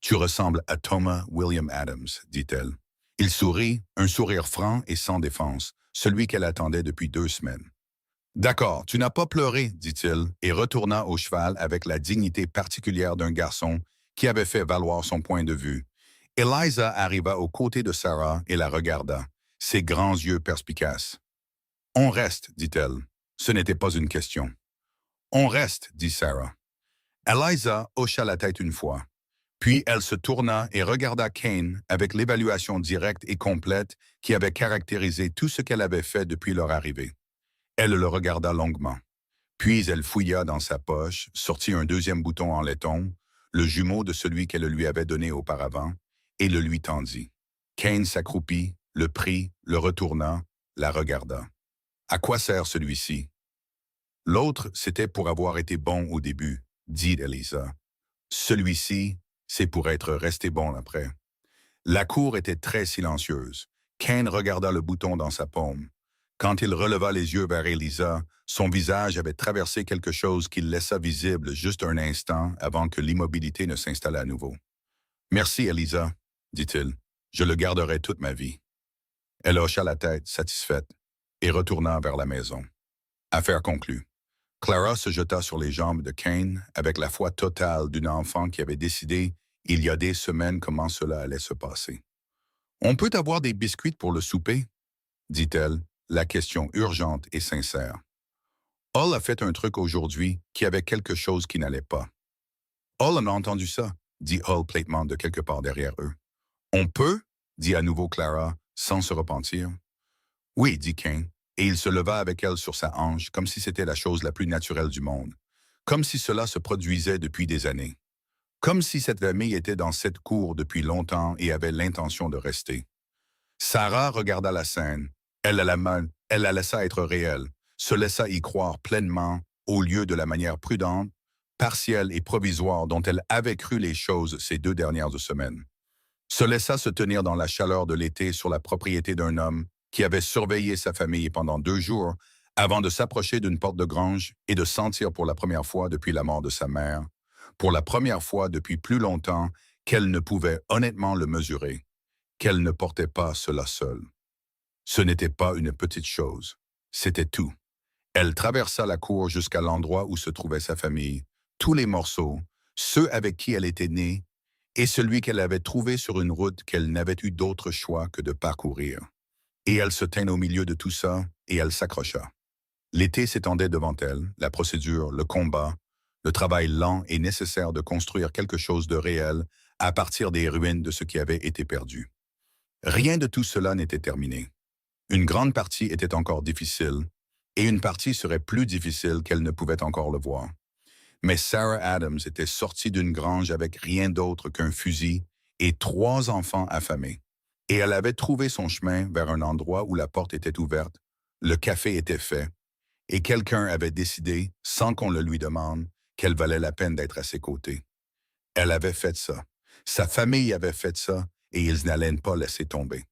Tu ressembles à Thomas William Adams, dit-elle. Il sourit, un sourire franc et sans défense, celui qu'elle attendait depuis 2 semaines. D'accord, tu n'as pas pleuré, dit-il, et retourna au cheval avec la dignité particulière d'un garçon qui avait fait valoir son point de vue. Eliza arriva aux côtés de Sarah et la regarda, ses grands yeux perspicaces. On reste, dit-elle. Ce n'était pas une question. On reste, dit Sarah. Eliza hocha la tête une fois. Puis elle se tourna et regarda Kane avec l'évaluation directe et complète qui avait caractérisé tout ce qu'elle avait fait depuis leur arrivée. Elle le regarda longuement. Puis elle fouilla dans sa poche, sortit un 2e bouton en laiton, le jumeau de celui qu'elle lui avait donné auparavant, et le lui tendit. Kane s'accroupit, le prit, le retourna, la regarda. À quoi sert celui-ci? L'autre, c'était pour avoir été bon au début, dit Eliza. Celui-ci, c'est pour être resté bon après. La cour était très silencieuse. Kane regarda le bouton dans sa paume. Quand il releva les yeux vers Eliza, son visage avait traversé quelque chose qu'il laissa visible juste un instant avant que l'immobilité ne s'installe à nouveau. « Merci, Eliza, » dit-il. « Je le garderai toute ma vie. » Elle hocha la tête, satisfaite, et retourna vers la maison. Affaire conclue. Clara se jeta sur les jambes de Kane avec la foi totale d'une enfant qui avait décidé, il y a des semaines, comment cela allait se passer. « On peut avoir des biscuits pour le souper? » dit-elle, la question urgente et sincère. Hull a fait un truc aujourd'hui qui avait quelque chose qui n'allait pas. Hull en a entendu ça, dit Hull platement de quelque part derrière eux. On peut? Dit à nouveau Clara, sans se repentir. Oui, dit Kane, et il se leva avec elle sur sa hanche comme si c'était la chose la plus naturelle du monde, comme si cela se produisait depuis des années, comme si cette famille était dans cette cour depuis longtemps et avait l'intention de rester. Sarah regarda la scène, elle la laissa être réelle, se laissa y croire pleinement au lieu de la manière prudente, partielle et provisoire dont elle avait cru les choses ces 2 dernières semaines. Se laissa se tenir dans la chaleur de l'été sur la propriété d'un homme qui avait surveillé sa famille pendant 2 jours avant de s'approcher d'une porte de grange et de sentir pour la première fois depuis la mort de sa mère, pour la première fois depuis plus longtemps qu'elle ne pouvait honnêtement le mesurer, qu'elle ne portait pas cela seule. Ce n'était pas une petite chose, c'était tout. Elle traversa la cour jusqu'à l'endroit où se trouvait sa famille, tous les morceaux, ceux avec qui elle était née, et celui qu'elle avait trouvé sur une route qu'elle n'avait eu d'autre choix que de parcourir. Et elle se tint au milieu de tout ça, et elle s'accrocha. L'été s'étendait devant elle, la procédure, le combat, le travail lent et nécessaire de construire quelque chose de réel à partir des ruines de ce qui avait été perdu. Rien de tout cela n'était terminé. Une grande partie était encore difficile, et une partie serait plus difficile qu'elle ne pouvait encore le voir. Mais Sarah Adams était sortie d'une grange avec rien d'autre qu'un fusil et 3 enfants affamés. Et elle avait trouvé son chemin vers un endroit où la porte était ouverte, le café était fait, et quelqu'un avait décidé, sans qu'on le lui demande, qu'elle valait la peine d'être à ses côtés. Elle avait fait ça. Sa famille avait fait ça, et ils n'allaient pas laisser tomber.